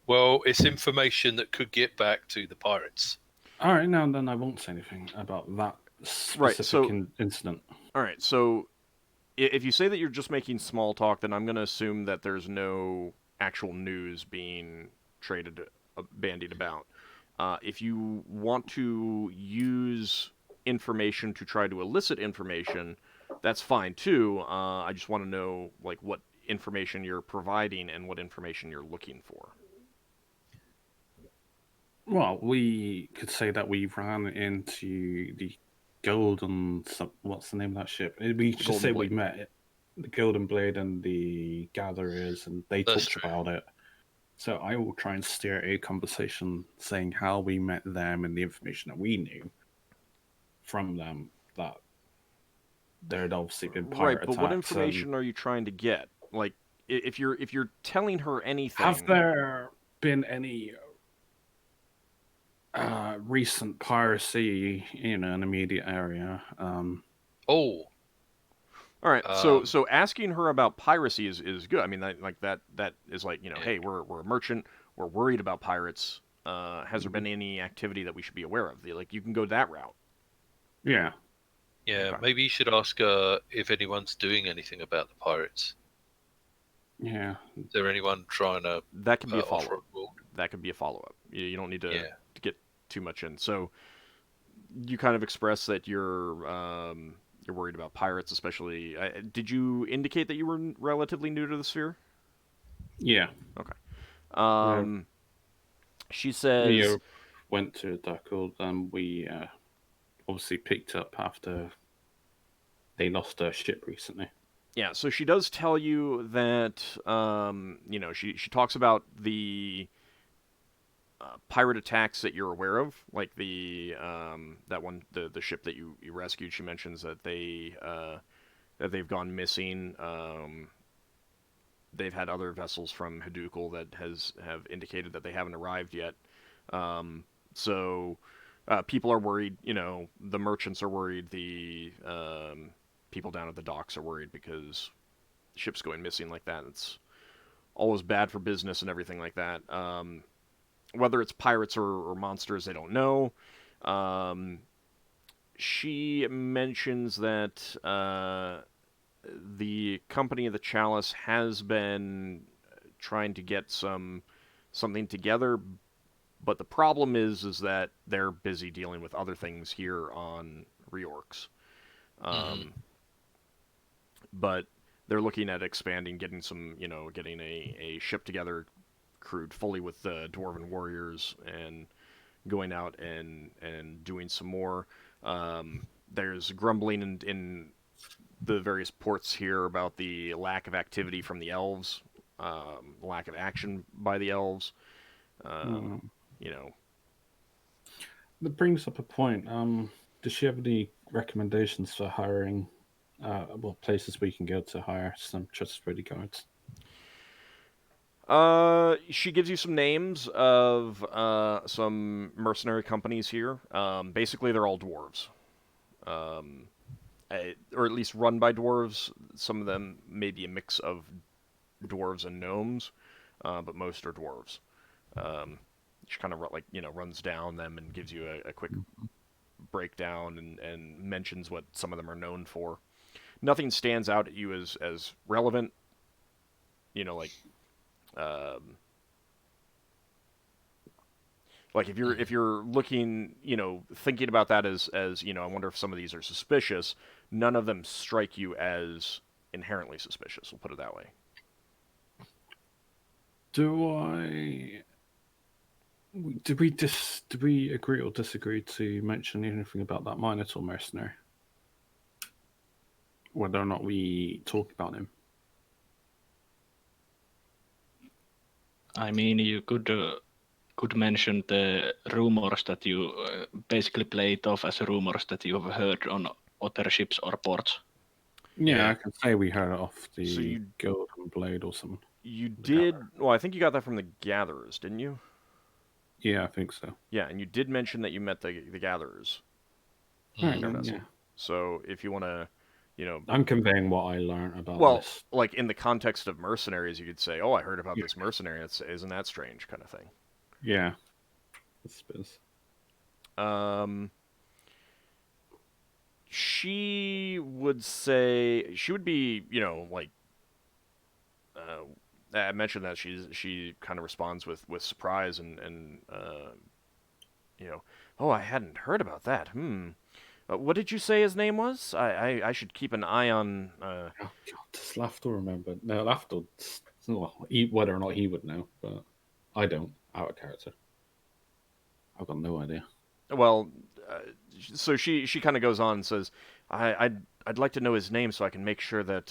Well, it's information that could get back to the pirates. All right, now then I won't say anything about that specific incident. All right, so if you say that you're just making small talk, then I'm going to assume that there's no actual news being bandied about. If you want to use information to try to elicit information, that's fine too. I just want to know like what information you're providing and what information you're looking for. Well, we could say that we ran into the Golden. What's the name of that ship? We just Golden say Blade. we met the Golden Blade and the Gatherers, and they That's talked true. about it. So I will try and steer a conversation saying how we met them and the information that we knew from them, that there'd obviously been pirate Right, but what attacks, information are you trying to get? Like, if you're telling her anything, have there been any recent piracy in an immediate area? Oh, all right. So asking her about piracy is good. I mean, that is like Yeah. hey, we're a merchant. We're worried about pirates. Has there been any activity that we should be aware of? Like, you can go that route. Yeah. yeah. Okay. Maybe you should ask her if anyone's doing anything about the pirates. Yeah. Is there anyone trying to That could be a offer follow up. a reward? That could be a follow up. You don't need to Yeah. get too much in. So you kind of express that you're worried about pirates, especially. Did you indicate that you were relatively new to the sphere? Yeah. She says. We went to Darkhold and we obviously picked up after they lost their ship recently. Yeah, so she does tell you that, she talks about the pirate attacks that you're aware of, like the the ship that you rescued. She mentions that they've gone missing. They've had other vessels from Hadukal that have indicated that they haven't arrived yet. So people are worried. The merchants are worried. The people down at the docks are worried because ships going missing like that. It's always bad for business and everything like that. Whether it's pirates or monsters, they don't know. She mentions that the company of the Chalice has been trying to get something together, but the problem is that they're busy dealing with other things here on Reorx. But they're looking at expanding, getting a ship together, crewed fully with Dwarven warriors, and going out and doing some more. There's grumbling in the various ports here about the lack of activity from the elves, lack of action by the elves. You know, That brings up a point. Does she have any recommendations for hiring? Places we can go to hire some trustworthy guards? she gives you some names of some mercenary companies here. Basically, they're all dwarves, or at least run by dwarves. Some of them may be a mix of dwarves and gnomes, but most are dwarves. She kind of runs down them and gives you a quick breakdown and mentions what some of them are known for. Nothing stands out at you as relevant. Um, like if you're looking, thinking about that as I wonder if some of these are suspicious. None of them strike you as inherently suspicious. We'll put it that way. Did we agree or disagree to mention anything about that Minotaur mercenary? Whether or not we talk about him? I mean, you could mention the rumors that you basically play it off as rumors that you have heard on other ships or ports. Yeah, I can say we heard it off the So Golden Blade or something. You did. Well, I think you got that from the Gatherers, didn't you? Yeah, I think so. Yeah, and you did mention that you met the Gatherers. Right, then, yeah. So if you want to, I'm conveying what I learned about this. Like in the context of mercenaries, you could say, "Oh, I heard about this mercenary. Isn't that strange?" kind of thing. Yeah. I suppose. She would say she would be, I mentioned that she kind of responds with surprise and oh, I hadn't heard about that. What did you say his name was? I should keep an eye on. Oh God, does Lafdul remember? No, Lafdul. Whether or not he would know, but I don't. Out of character. I've got no idea. Well, so she kind of goes on and says, I'd like to know his name so I can make sure that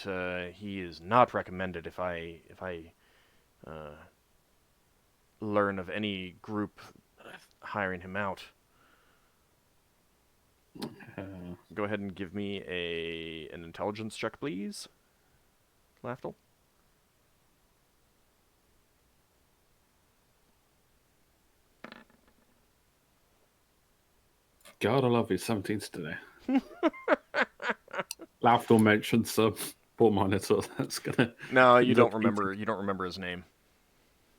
he is not recommended if I learn of any group hiring him out. Go ahead and give me an intelligence check, please, Lafdul. God, I love his 17th today. Lafdul mentioned some poor monitor. That's gonna. No, you don't remember. You don't remember his name.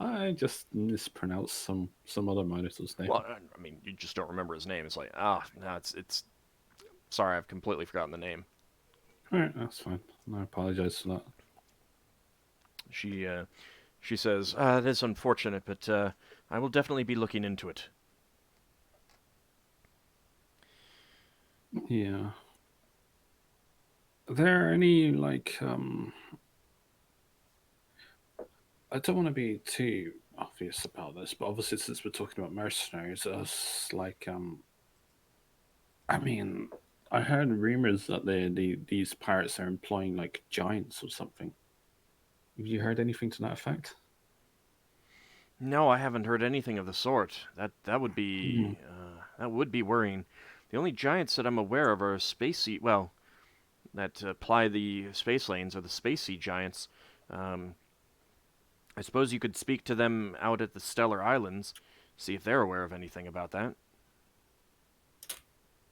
I just mispronounced some other monitor's name. Well, I mean, you just don't remember his name. It's like, no, it's. Sorry, I've completely forgotten the name. All right, that's fine. I apologize for that. She says, "It is unfortunate, but I will definitely be looking into it." Yeah. Are there any I don't want to be too obvious about this, but obviously since we're talking about mercenaries, I mean, I heard rumors that these pirates are employing like giants or something. Have you heard anything to that effect? No, I haven't heard anything of the sort. That would be worrying. The only giants that I'm aware of are that ply the space lanes are the spacey giants. I suppose you could speak to them out at the Stellar Islands, see if they're aware of anything about that.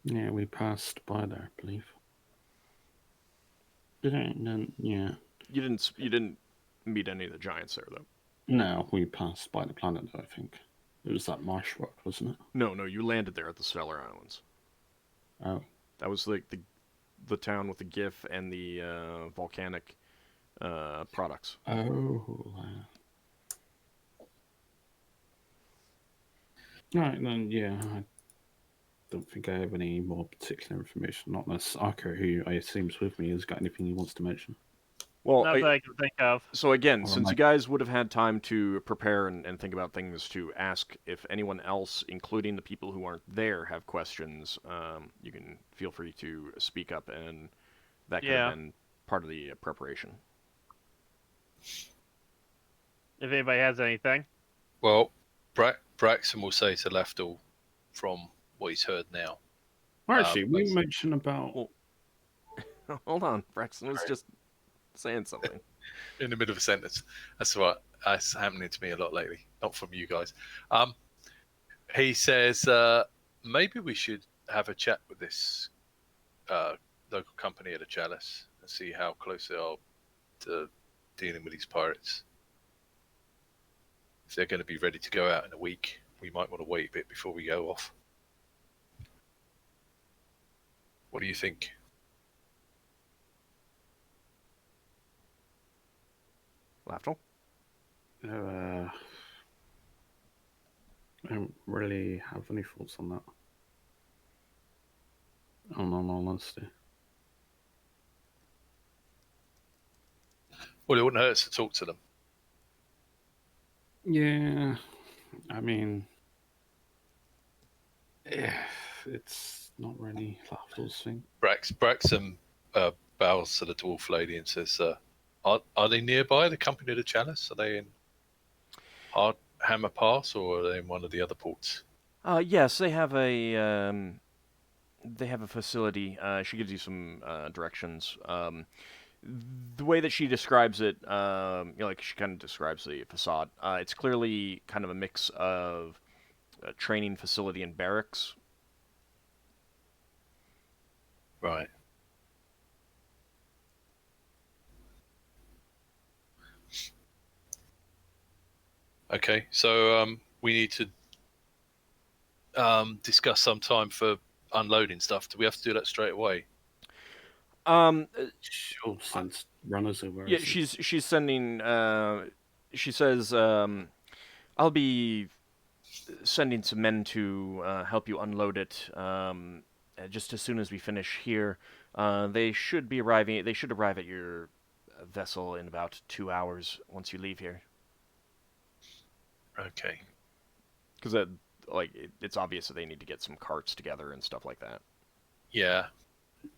Yeah, we passed by there, I believe. Yeah. You didn't meet any of the giants there, though. No, we passed by the planet, though, I think. It was that marsh rock, wasn't it? No, you landed there at the Stellar Islands. Oh. That was like the town with the GIF and the volcanic products. Oh. Right, then, yeah. I don't think I have any more particular information. Not unless Ockar, who I assume is with me, has got anything he wants to mention. Well, Not that I can think of. so again, Or since my- you guys would have had time to prepare and think about things, to ask if anyone else, including the people who aren't there, have questions, you can feel free to speak up, and that could have Yeah. been part of the preparation. If anybody has anything. Well, Braxon will say to Lafdul from what he's heard now. Actually, we Basi- mentioned about. Well, hold on, Braxton was just saying something. in the middle of a sentence. That's happening to me a lot lately. Not from you guys. He says maybe we should have a chat with this local company at the Chalice and see how close they are to dealing with these pirates. If they're going to be ready to go out in a week, we might want to wait a bit before we go off. What do you think? Lafdul? I don't really have any thoughts on that. In all honesty. Well, it wouldn't hurt to talk to them. Yeah, I mean, it's not really Lafdul's thing. Braxton bows to the dwarf lady and says, are they nearby, the company of the Chalice? Are they in Hammer Pass, or are they in one of the other ports? Yes, they have a facility. She gives you some directions. The way that she describes it, like she kind of describes the facade. It's clearly kind of a mix of a training facility and barracks. Right. Okay, so we need to discuss some time for unloading stuff. Do we have to do that straight away? Sure, since runners are Yeah, she's sending. She says, "I'll be sending some men to help you unload it. Just as soon as we finish here, they should be arriving. They should arrive at your vessel in about 2 hours once you leave here. Okay. Because it's obvious that they need to get some carts together and stuff like that. Yeah.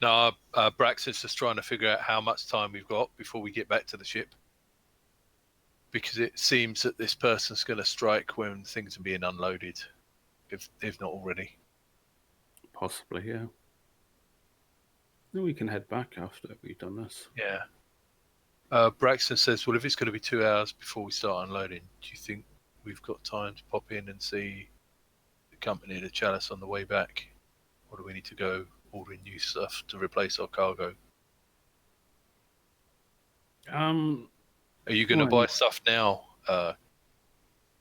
No, Braxton's just trying to figure out how much time we've got before we get back to the ship. Because it seems that this person's going to strike when things are being unloaded, if not already. Possibly, yeah. Then we can head back after we've done this. Yeah. Braxton says, well, if it's going to be 2 hours before we start unloading, do you think we've got time to pop in and see the company of the Chalice on the way back? Or do we need to go ordering new stuff to replace our cargo? Are you going to buy stuff now?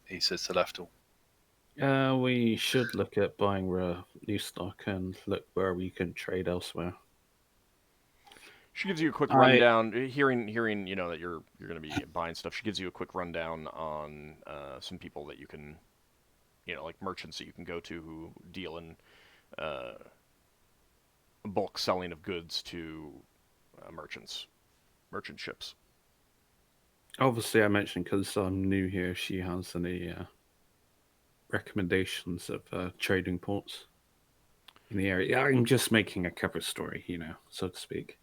He says to Lafdul. We should look at buying new stock and look where we can trade elsewhere. She gives you a quick rundown. Hearing that you're going to be buying stuff, she gives you a quick rundown on some people that you can, like merchants that you can go to who deal in bulk selling of goods to merchant ships. Obviously, I mentioned because I'm new here, she has any recommendations of trading ports in the area. I'm just making a cover story, so to speak.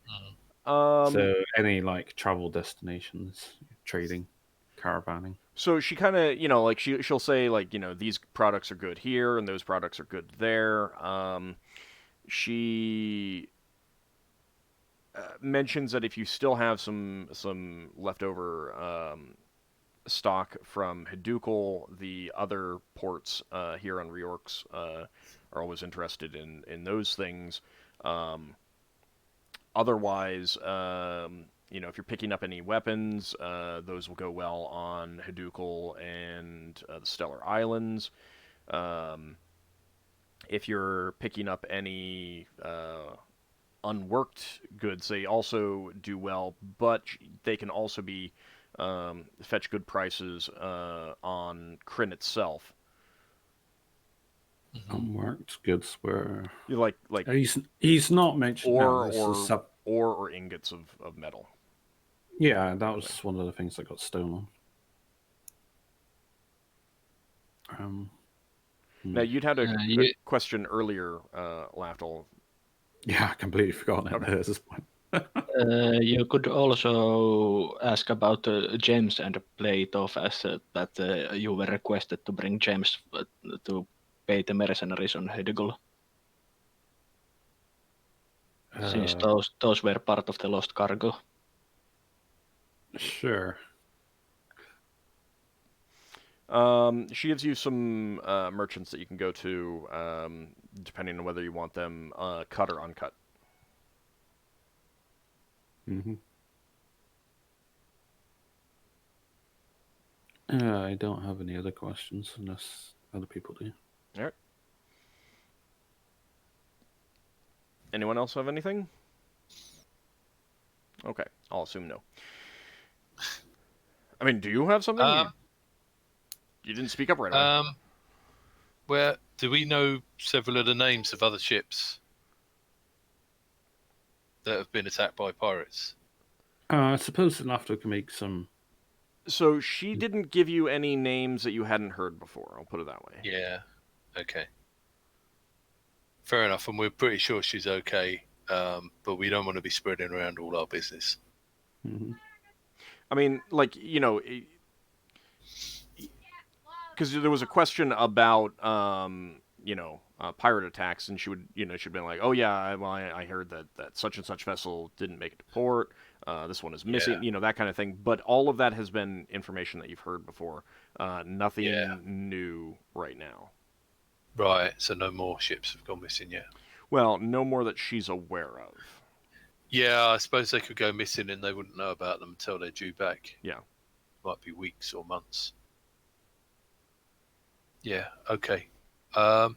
So any like travel destinations, trading, caravanning. So she kind of, she'll say these products are good here and those products are good there. She mentions that if you still have some leftover stock from Hadukal, the other ports here on Reorx are always interested in those things. Otherwise, if you're picking up any weapons, those will go well on Hadukal and the Stellar Islands. If you're picking up any unworked goods, they also do well, but they can also be fetch good prices on Kryn itself. Unworked goods were Like he's not mentioned or ingots of metal. Yeah, that was one of the things that got stolen. Now, you'd had a question earlier, Lafdul. Yeah, I completely forgotten it Okay. there at this point. You could also ask about gems and play it off as that you were requested to bring gems to pay the mercenaries on Hedgul. Since those were part of the lost cargo. Sure. She gives you some merchants that you can go to, depending on whether you want them cut or uncut. Mm-hmm. I don't have any other questions unless other people do. All right. Anyone else have anything? Okay, I'll assume no. I mean, do you have something? You didn't speak up right away. Where do we know several of the names of other ships that have been attacked by pirates? I suppose Lafdul can make some. So she didn't give you any names that you hadn't heard before. I'll put it that way. Yeah. Okay. Fair enough, and we're pretty sure she's okay, but we don't want to be spreading around all our business. Mm-hmm. I mean, like, because there was a question about, pirate attacks, and she would, she'd been like, oh yeah, I heard that such and such vessel didn't make it to port. This one is missing, that kind of thing. But all of that has been information that you've heard before. Nothing new right now. Right, so no more ships have gone missing yet. Well, no more that she's aware of. Yeah, I suppose they could go missing and they wouldn't know about them until they're due back. Yeah. Might be weeks or months. Yeah, okay. I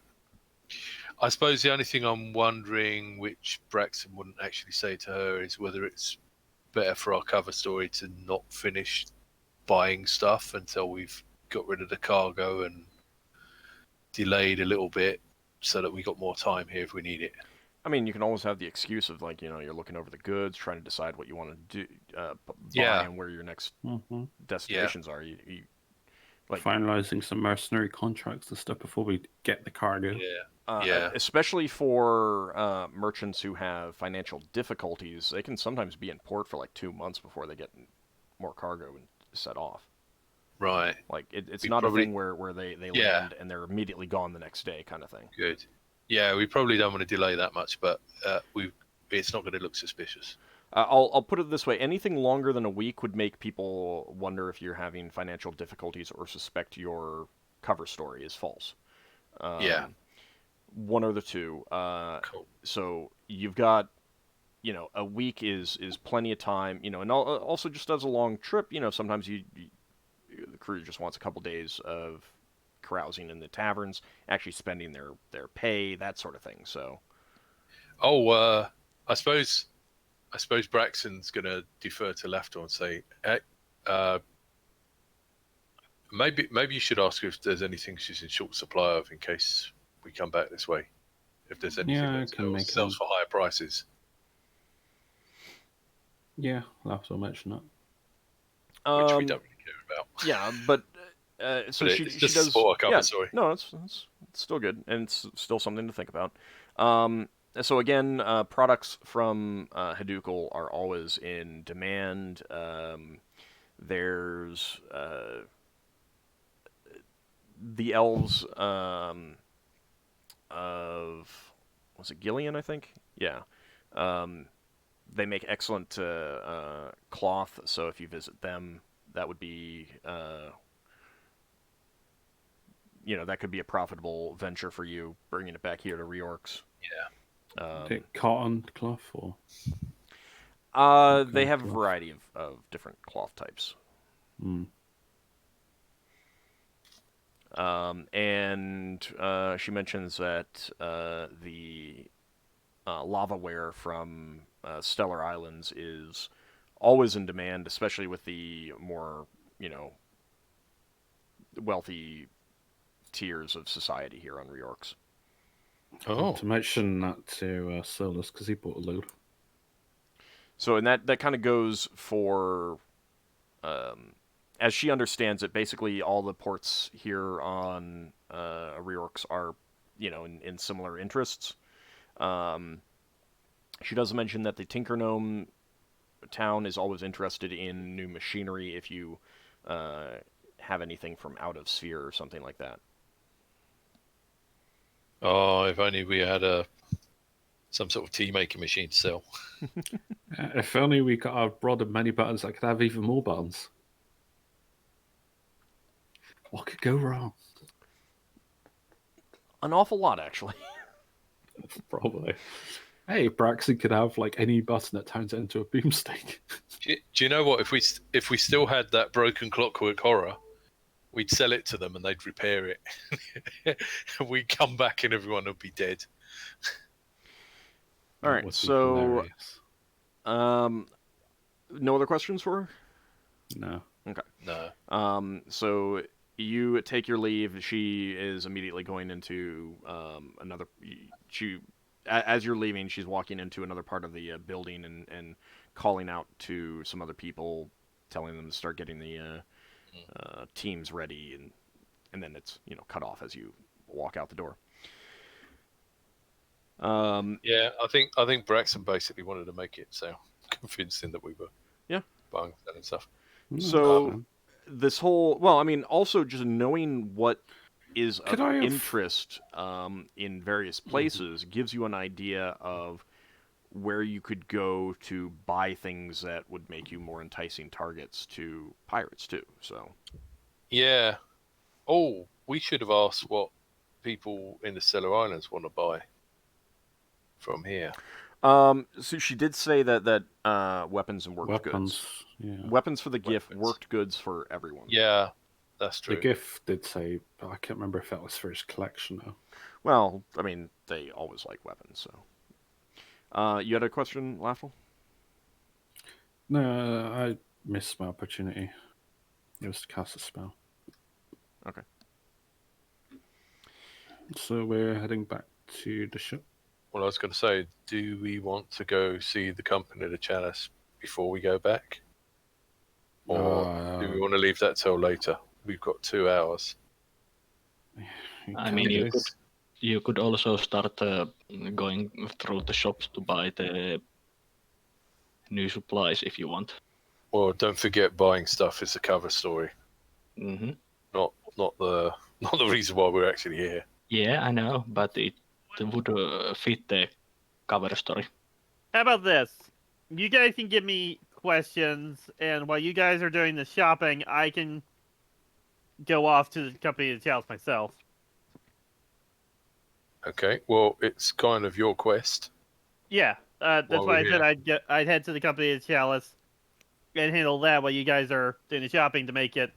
suppose the only thing I'm wondering, which Braxon wouldn't actually say to her, is whether it's better for our cover story to not finish buying stuff until we've got rid of the cargo and delayed a little bit so that we got more time here if we need it. I mean, you can always have the excuse of, like, you're looking over the goods, trying to decide what you want to do, buy and where your next destinations are. You like finalizing some mercenary contracts and stuff before we get the cargo. Especially for merchants who have financial difficulties, they can sometimes be in port for like 2 months before they get more cargo and set off. Right. Like, it's not a thing where they land and they're immediately gone the next day kind of thing. Good. Yeah, we probably don't want to delay that much, but it's not going to look suspicious. I'll put it this way. Anything longer than a week would make people wonder if you're having financial difficulties or suspect your cover story is false. One or the two. Cool. So you've got, a week is plenty of time, and also just as a long trip, sometimes the crew just wants a couple days of carousing in the taverns, actually spending their pay, that sort of thing. So. I suppose Braxton's going to defer to Lafdul and say, hey, maybe you should ask her if there's anything she's in short supply of in case we come back this way. If there's anything that sells for higher prices. Yeah, Lafdul mentioned that. Which we don't really care about. Yeah, but so but she just does. Support our cover story. No, it's still good, and it's still something to think about. So again, products from Hedukul are always in demand. There's the elves of, was it Gillian, I think? Yeah. They make excellent cloth, so if you visit them, that would be, that could be a profitable venture for you, bringing it back here to Reorx. Yeah. Cotton cloth or? They have a variety of different cloth types. And she mentions that the lavaware from Stellar Islands is always in demand, especially with the more, wealthy tiers of society here on Reorx. To mention that to Solas, because he bought a load. So, and that kind of goes for, as she understands it, basically all the ports here on Reorx are, in similar interests. She does mention that the Tinker Gnome town is always interested in new machinery if you have anything from out of sphere or something like that. Oh, if only we had some sort of tea making machine to sell. If only we got a rod of many buttons that could have even more buttons. What could go wrong? An awful lot, actually. Probably. Hey, Braxon could have like any button that turns it into a boomstick. Do you know what? If we still had that broken clockwork horror, we'd sell it to them and they'd repair it. We'd come back and everyone would be dead. All That right, would be so hilarious. no other questions for her? No. Okay. No. So you take your leave. She is immediately going into another. As you're leaving, she's walking into another part of the building and calling out to some other people, telling them to start getting the teams ready, and then it's cut off as you walk out the door. Yeah, I think Braxon basically wanted to make it so convincing that we were buying and stuff. So this whole also just knowing what is of interest in various places gives you an idea of where you could go to buy things that would make you more enticing targets to pirates too. So yeah. Oh, we should have asked what people in the Stellar Islands want to buy from here. So she did say that weapons and worked goods. Yeah. Weapons for the gift, worked goods for everyone. Yeah, that's true. The gift did say, but I can't remember if that was for his collection though. Well, I mean, they always like weapons, so. You had a question, Lafdul? No, I missed my opportunity. It was to cast a spell. Okay. So we're heading back to the ship. Well, I was going to say, do we want to go see the Company of the Chalice before we go back? Or do we want to leave that till later? We've got 2 hours. I mean, you could also start going through the shops to buy the new supplies if you want. Well, don't forget buying stuff is the cover story. Mm-hmm. Not the reason why we're actually here. Yeah, I know, but it would fit the cover story. How about this? You guys can give me questions, and while you guys are doing the shopping, I can go off to the Company of the Chalice myself. Okay, well, it's kind of your quest. Yeah, that's why I said I'd head to the Company of the Chalice and handle that while you guys are doing the shopping to make it.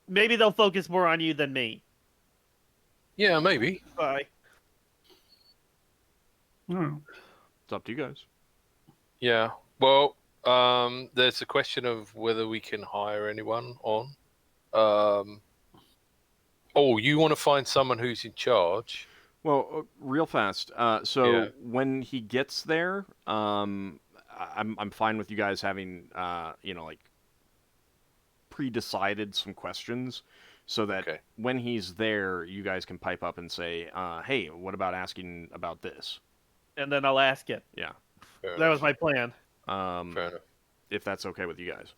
Maybe they'll focus more on you than me. Yeah, maybe. Bye. Oh. It's up to you guys. Yeah. Well, there's a question of whether we can hire anyone on. You want to find someone who's in charge? Well, real fast. When he gets there, I'm fine with you guys having pre-decided some questions, so that when he's there, you guys can pipe up and say, "Hey, what about asking about this?" And then I'll ask it. Yeah. That was my plan. Fair enough. If that's okay with you guys.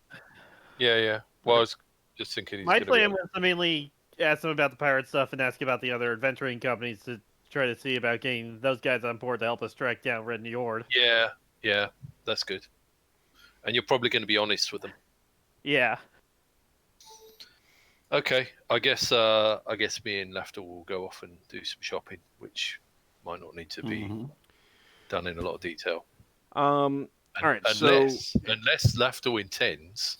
Yeah. Well, I was just thinking. My plan was to mainly ask them about the pirate stuff and ask about the other adventuring companies to try to see about getting those guys on board to help us track down Red Njord. Yeah, that's good. And you're probably going to be honest with them. Yeah. Okay, I guess me and Lafdul will go off and do some shopping, which might not need to be done in a lot of detail. All right, unless Lafdul intends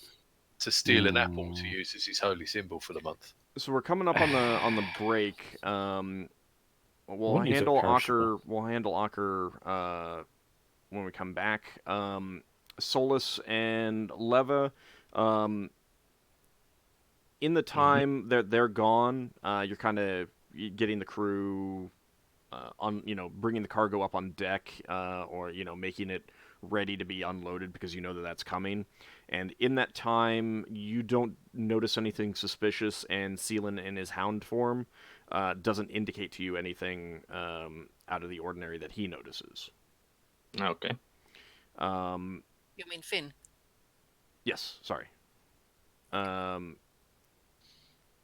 to steal an apple to use as his holy symbol for the month. So we're coming up on the break. We'll handle Ockar. We'll handle Ockar when we come back. Solas and Leva. In the time they're gone, you're kind of getting the crew bringing the cargo up on deck, or making it ready to be unloaded because you know that that's coming. And in that time, you don't notice anything suspicious, and Seelan in his hound form doesn't indicate to you anything out of the ordinary that he notices. Okay. You mean Finn? Yes, sorry.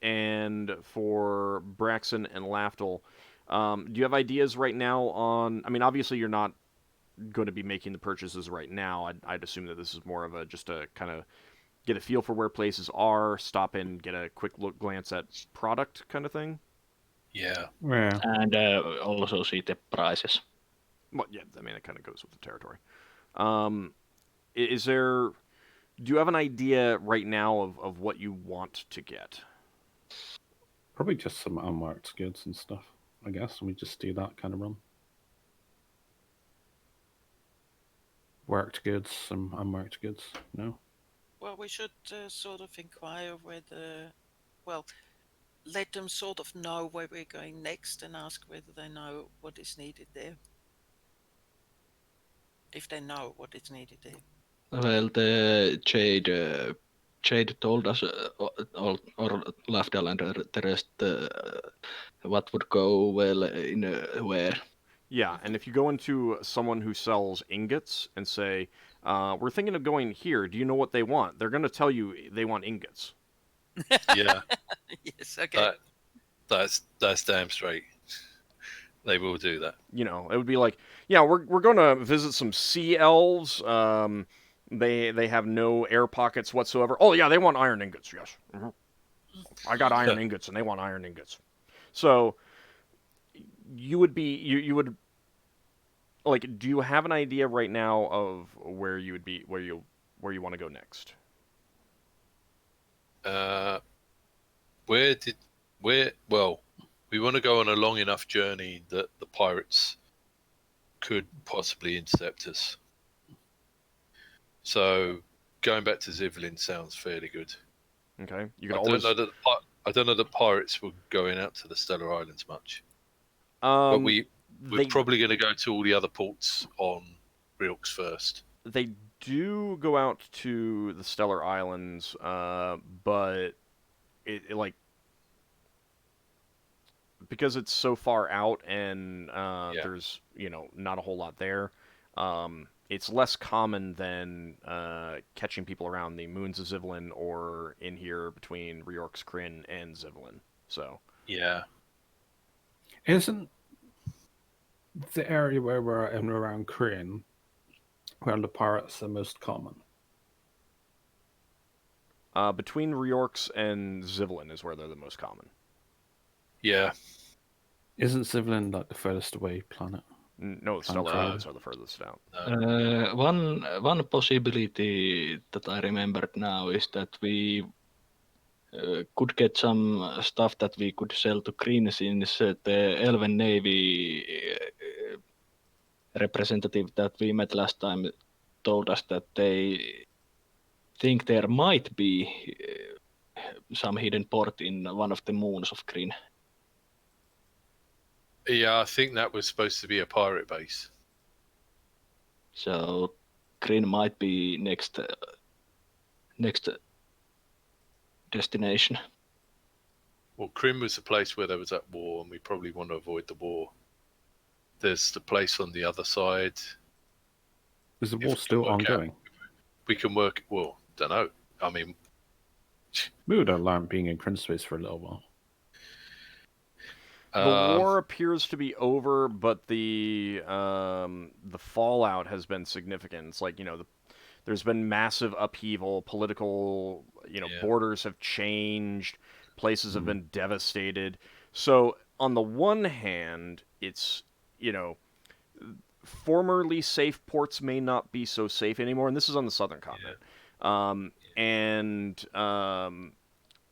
And for Braxon and Lafdul, do you have ideas right now on? I mean, obviously you're not going to be making the purchases right now. I'd assume that this is more of a just a kind of get a feel for where places are, stop in, get a quick look glance at product kind of thing. Yeah. Yeah. And also see the prices. Well, yeah, I mean it kind of goes with the territory. Is there? Do you have an idea right now of what you want to get? Probably just some unmarked goods and stuff, I guess. And we just do that kind of run. Worked goods, some unmarked goods, no? Well, we should sort of inquire whether, well, let them sort of know where we're going next and ask whether they know what is needed there. If they know what is needed there. Well, the Jade told us, or Lafdal and the rest, what would go well in where. Yeah, and if you go into someone who sells ingots and say, "We're thinking of going here. Do you know what they want?" They're going to tell you they want ingots. Yeah. Yes, okay. That's damn straight. They will do that. You know, it would be like, "Yeah, we're going to visit some sea elves. They have no air pockets whatsoever. Oh yeah, they want iron ingots. Yes, I got iron ingots, and they want iron ingots." So you would be you would like. Do you have an idea right now of where you would be where you want to go next? Well, we want to go on a long enough journey that the pirates could possibly intercept us. So going back to Zivlin sounds fairly good. Okay, you I can always. don't know that pirates were going out to the Stellar Islands much, but we're they probably going to go to all the other ports on Rilks first. they do go out to the Stellar Islands, but it like because it's so far out and there's not a whole lot there. It's less common than catching people around the moons of Zivlin or in here between Riork's Kryn and Zivlin. So Yeah. Isn't the area where we're in around Kryn where the pirates are most common? between Riork's and Zivlin is where they're the most common. Yeah. Isn't Zivlin like the furthest away planet? No, Stellar Islands are the furthest out. One possibility that I remembered now is that we could get some stuff that we could sell to Green, since the Elven Navy representative that we met last time told us that they think there might be some hidden port in one of the moons of Green. Yeah, I think that was supposed to be a pirate base. So Green might be next destination. Well, Krim was the place where there was that war, and we probably want to avoid the war. There's the place on the other side. Is the If war we still can work ongoing? We can work. Well, don't know. I mean, We would have learned being in Kryn space for a little while. The war appears to be over, but the fallout has been significant. It's like there's been massive upheaval. Political borders have changed. Places have been devastated. So on the one hand, it's formerly safe ports may not be so safe anymore, and this is on the southern continent. And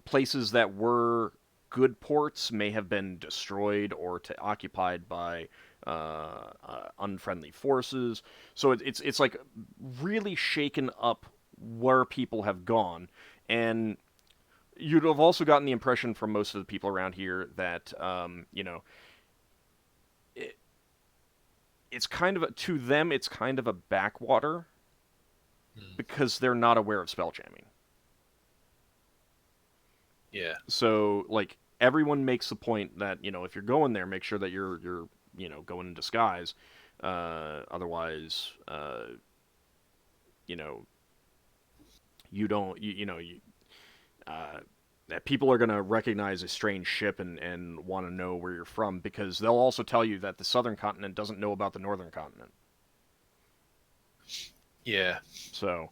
places that were good ports may have been destroyed or occupied by unfriendly forces. So it's like really shaken up where people have gone, and you'd have also gotten the impression from most of the people around here that it's kind of to them it's kind of a backwater Hmm. because they're not aware of spell jamming. Yeah. So like everyone makes the point that if you're going there, make sure that you're going in disguise. Otherwise, you know you don't that people are going to recognize a strange ship and want to know where you're from, because they'll also tell you that the southern continent doesn't know about the northern continent. Yeah. So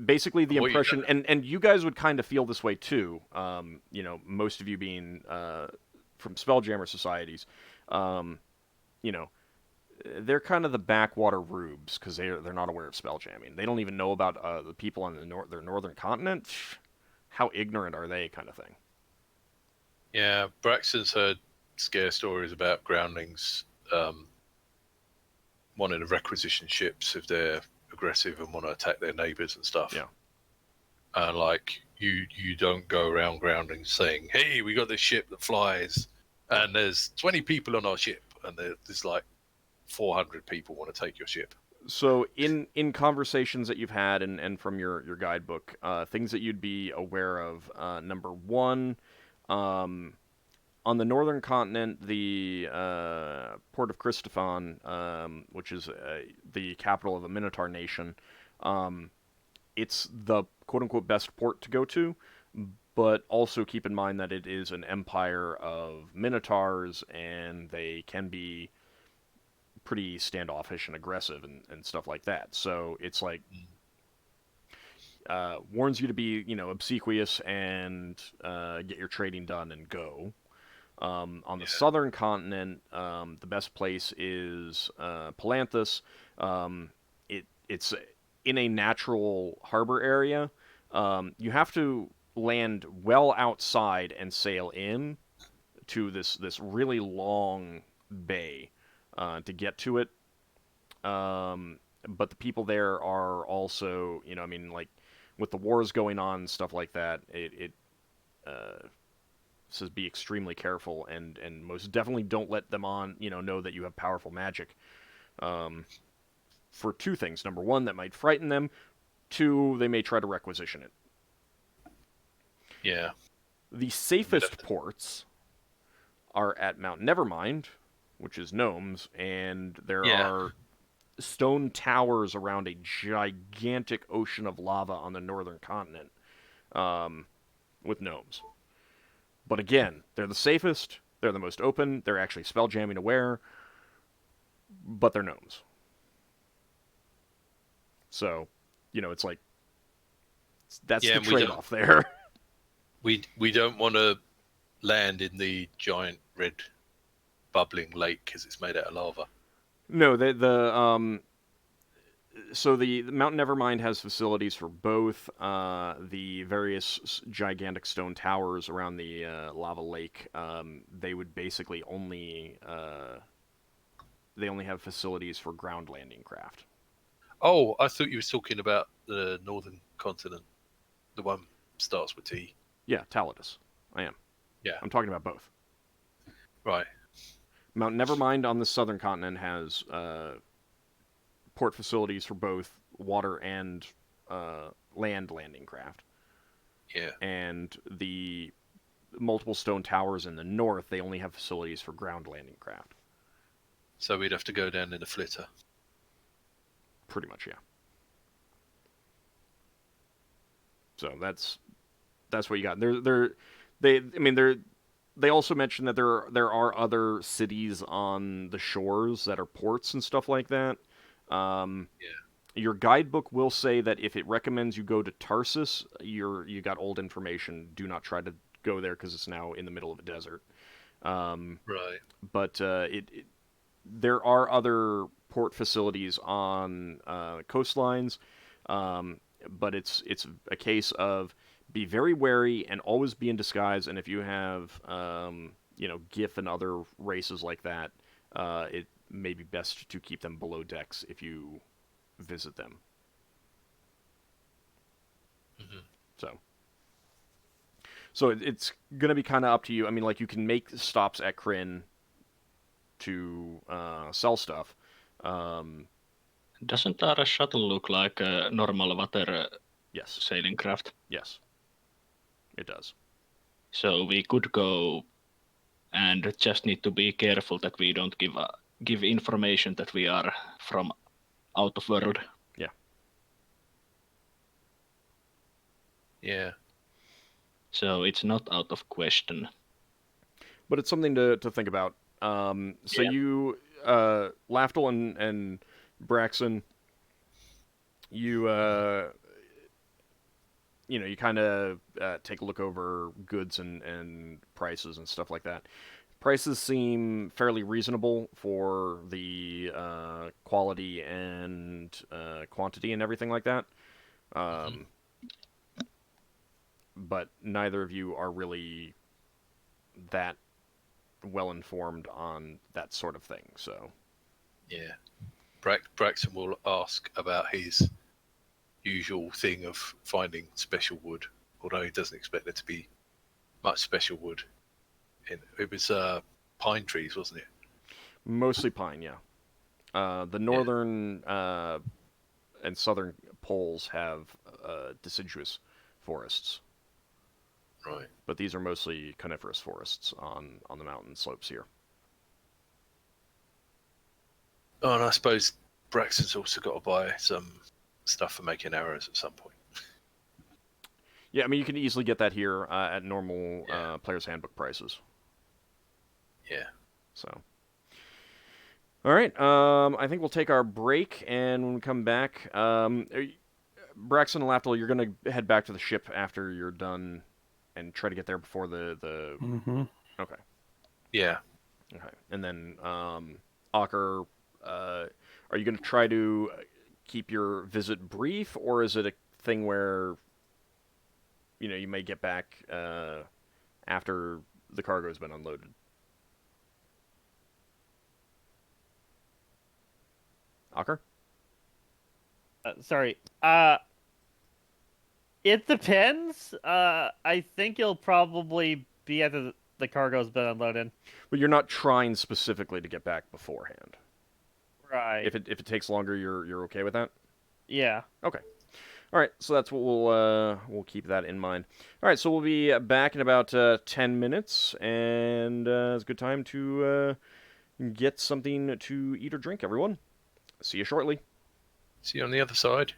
basically the What you impression, and you guys would kind of feel this way too, most of you being from Spelljammer societies, um, you know they're kind of the backwater rubes because they're not aware of spell jamming. They don't even know about the people on their northern continent. How ignorant are they, kind of thing. Yeah, Braxton's heard scare stories about groundlings wanting to requisition ships if they're aggressive and want to attack their neighbors and stuff. Yeah. And like you don't go around groundlings saying, "Hey, we got this ship that flies, and there's 20 people on our ship, and there's like 400 people want to take your ship." So in conversations that you've had and from your guidebook, things that you'd be aware of. Number one, on the northern continent, the port of Christophon, which is the capital of a Minotaur nation, it's the quote-unquote best port to go to, but also keep in mind that it is an empire of Minotaurs, and they can be pretty standoffish and aggressive and stuff like that. So it's like warns you to be obsequious and get your trading done and go. On the southern continent, the best place is Palanthas. It's in a natural harbor area. You have to land well outside and sail in to this really long bay to get to it. But the people there are also, like with the wars going on and stuff like that, it says be extremely careful and most definitely don't let them on, know that you have powerful magic. For two things. Number one, that might frighten them. Two, they may try to requisition it. Yeah. The safest ports are at Mount Nevermind, which is gnomes, and there are stone towers around a gigantic ocean of lava on the northern continent, with gnomes. But again, they're the safest, they're the most open, they're actually spell jamming aware, but they're gnomes. So, it's like, that's the trade-off there. We don't want to land in the giant red bubbling lake because it's made out of lava. No, so the Mount Nevermind has facilities for both the various gigantic stone towers around the lava lake. They would basically only have facilities for ground landing craft. Oh, I thought you were talking about the northern continent. The one starts with T. Yeah, Taladus. I am. Yeah. I'm talking about both. Right. Mount Nevermind on the southern continent has port facilities for both water and land landing craft. Yeah. And the multiple stone towers in the north, they only have facilities for ground landing craft. So we'd have to go down in a flitter. Pretty much, yeah. So that's what you got. They also mentioned that there are other cities on the shores that are ports and stuff like that. Your guidebook will say that if it recommends you go to Tarsus, you got old information. Do not try to go there because it's now in the middle of a desert. Right. But there are other port facilities on coastlines, but it's a case of be very wary and always be in disguise. And if you have GIF and other races like that, it may be best to keep them below decks if you visit them. Mm-hmm. So it's going to be kind of up to you. I mean, like, you can make stops at Kryn to sell stuff. Doesn't our shuttle look like a normal water Yes, sailing craft? yes, it does. So we could go and just need to be careful that we don't give information that we are from out of world. Yeah. So it's not out of question. But it's something to think about. So Yeah. you, Lafdul and Braxon, you you kind of take a look over goods and prices and stuff like that. Prices seem fairly reasonable for the quality and quantity and everything like that. But neither of you are really that well informed on that sort of thing. So Yeah. Braxon will ask about his usual thing of finding special wood, although he doesn't expect there to be much special wood. It was pine trees, wasn't it? mostly pine, yeah. The northern and southern poles have deciduous forests, Right. but these are mostly coniferous forests on the mountain slopes here. Oh, and I suppose Braxton's also got to buy some stuff for making arrows at some point. Yeah, I mean you can easily get that here at normal Yeah. player's handbook prices. Yeah. So, all right, I think we'll take our break, and when we come back, Braxton and Lafdul, you're gonna head back to the ship after you're done, and try to get there before the. Mm-hmm. Okay. Yeah. Okay, and then Ockar, are you going to try to keep your visit brief, or is it a thing where you may get back after the cargo has been unloaded? Ockar? Sorry. It depends. I think you'll probably be after the cargo's been unloaded. But you're not trying specifically to get back beforehand. Right. If it takes longer, you're okay with that? Yeah. Okay. All right, so that's what we'll keep that in mind. All right, so we'll be back in about 10 minutes, and it's a good time to get something to eat or drink, everyone. See you shortly. See you on the other side.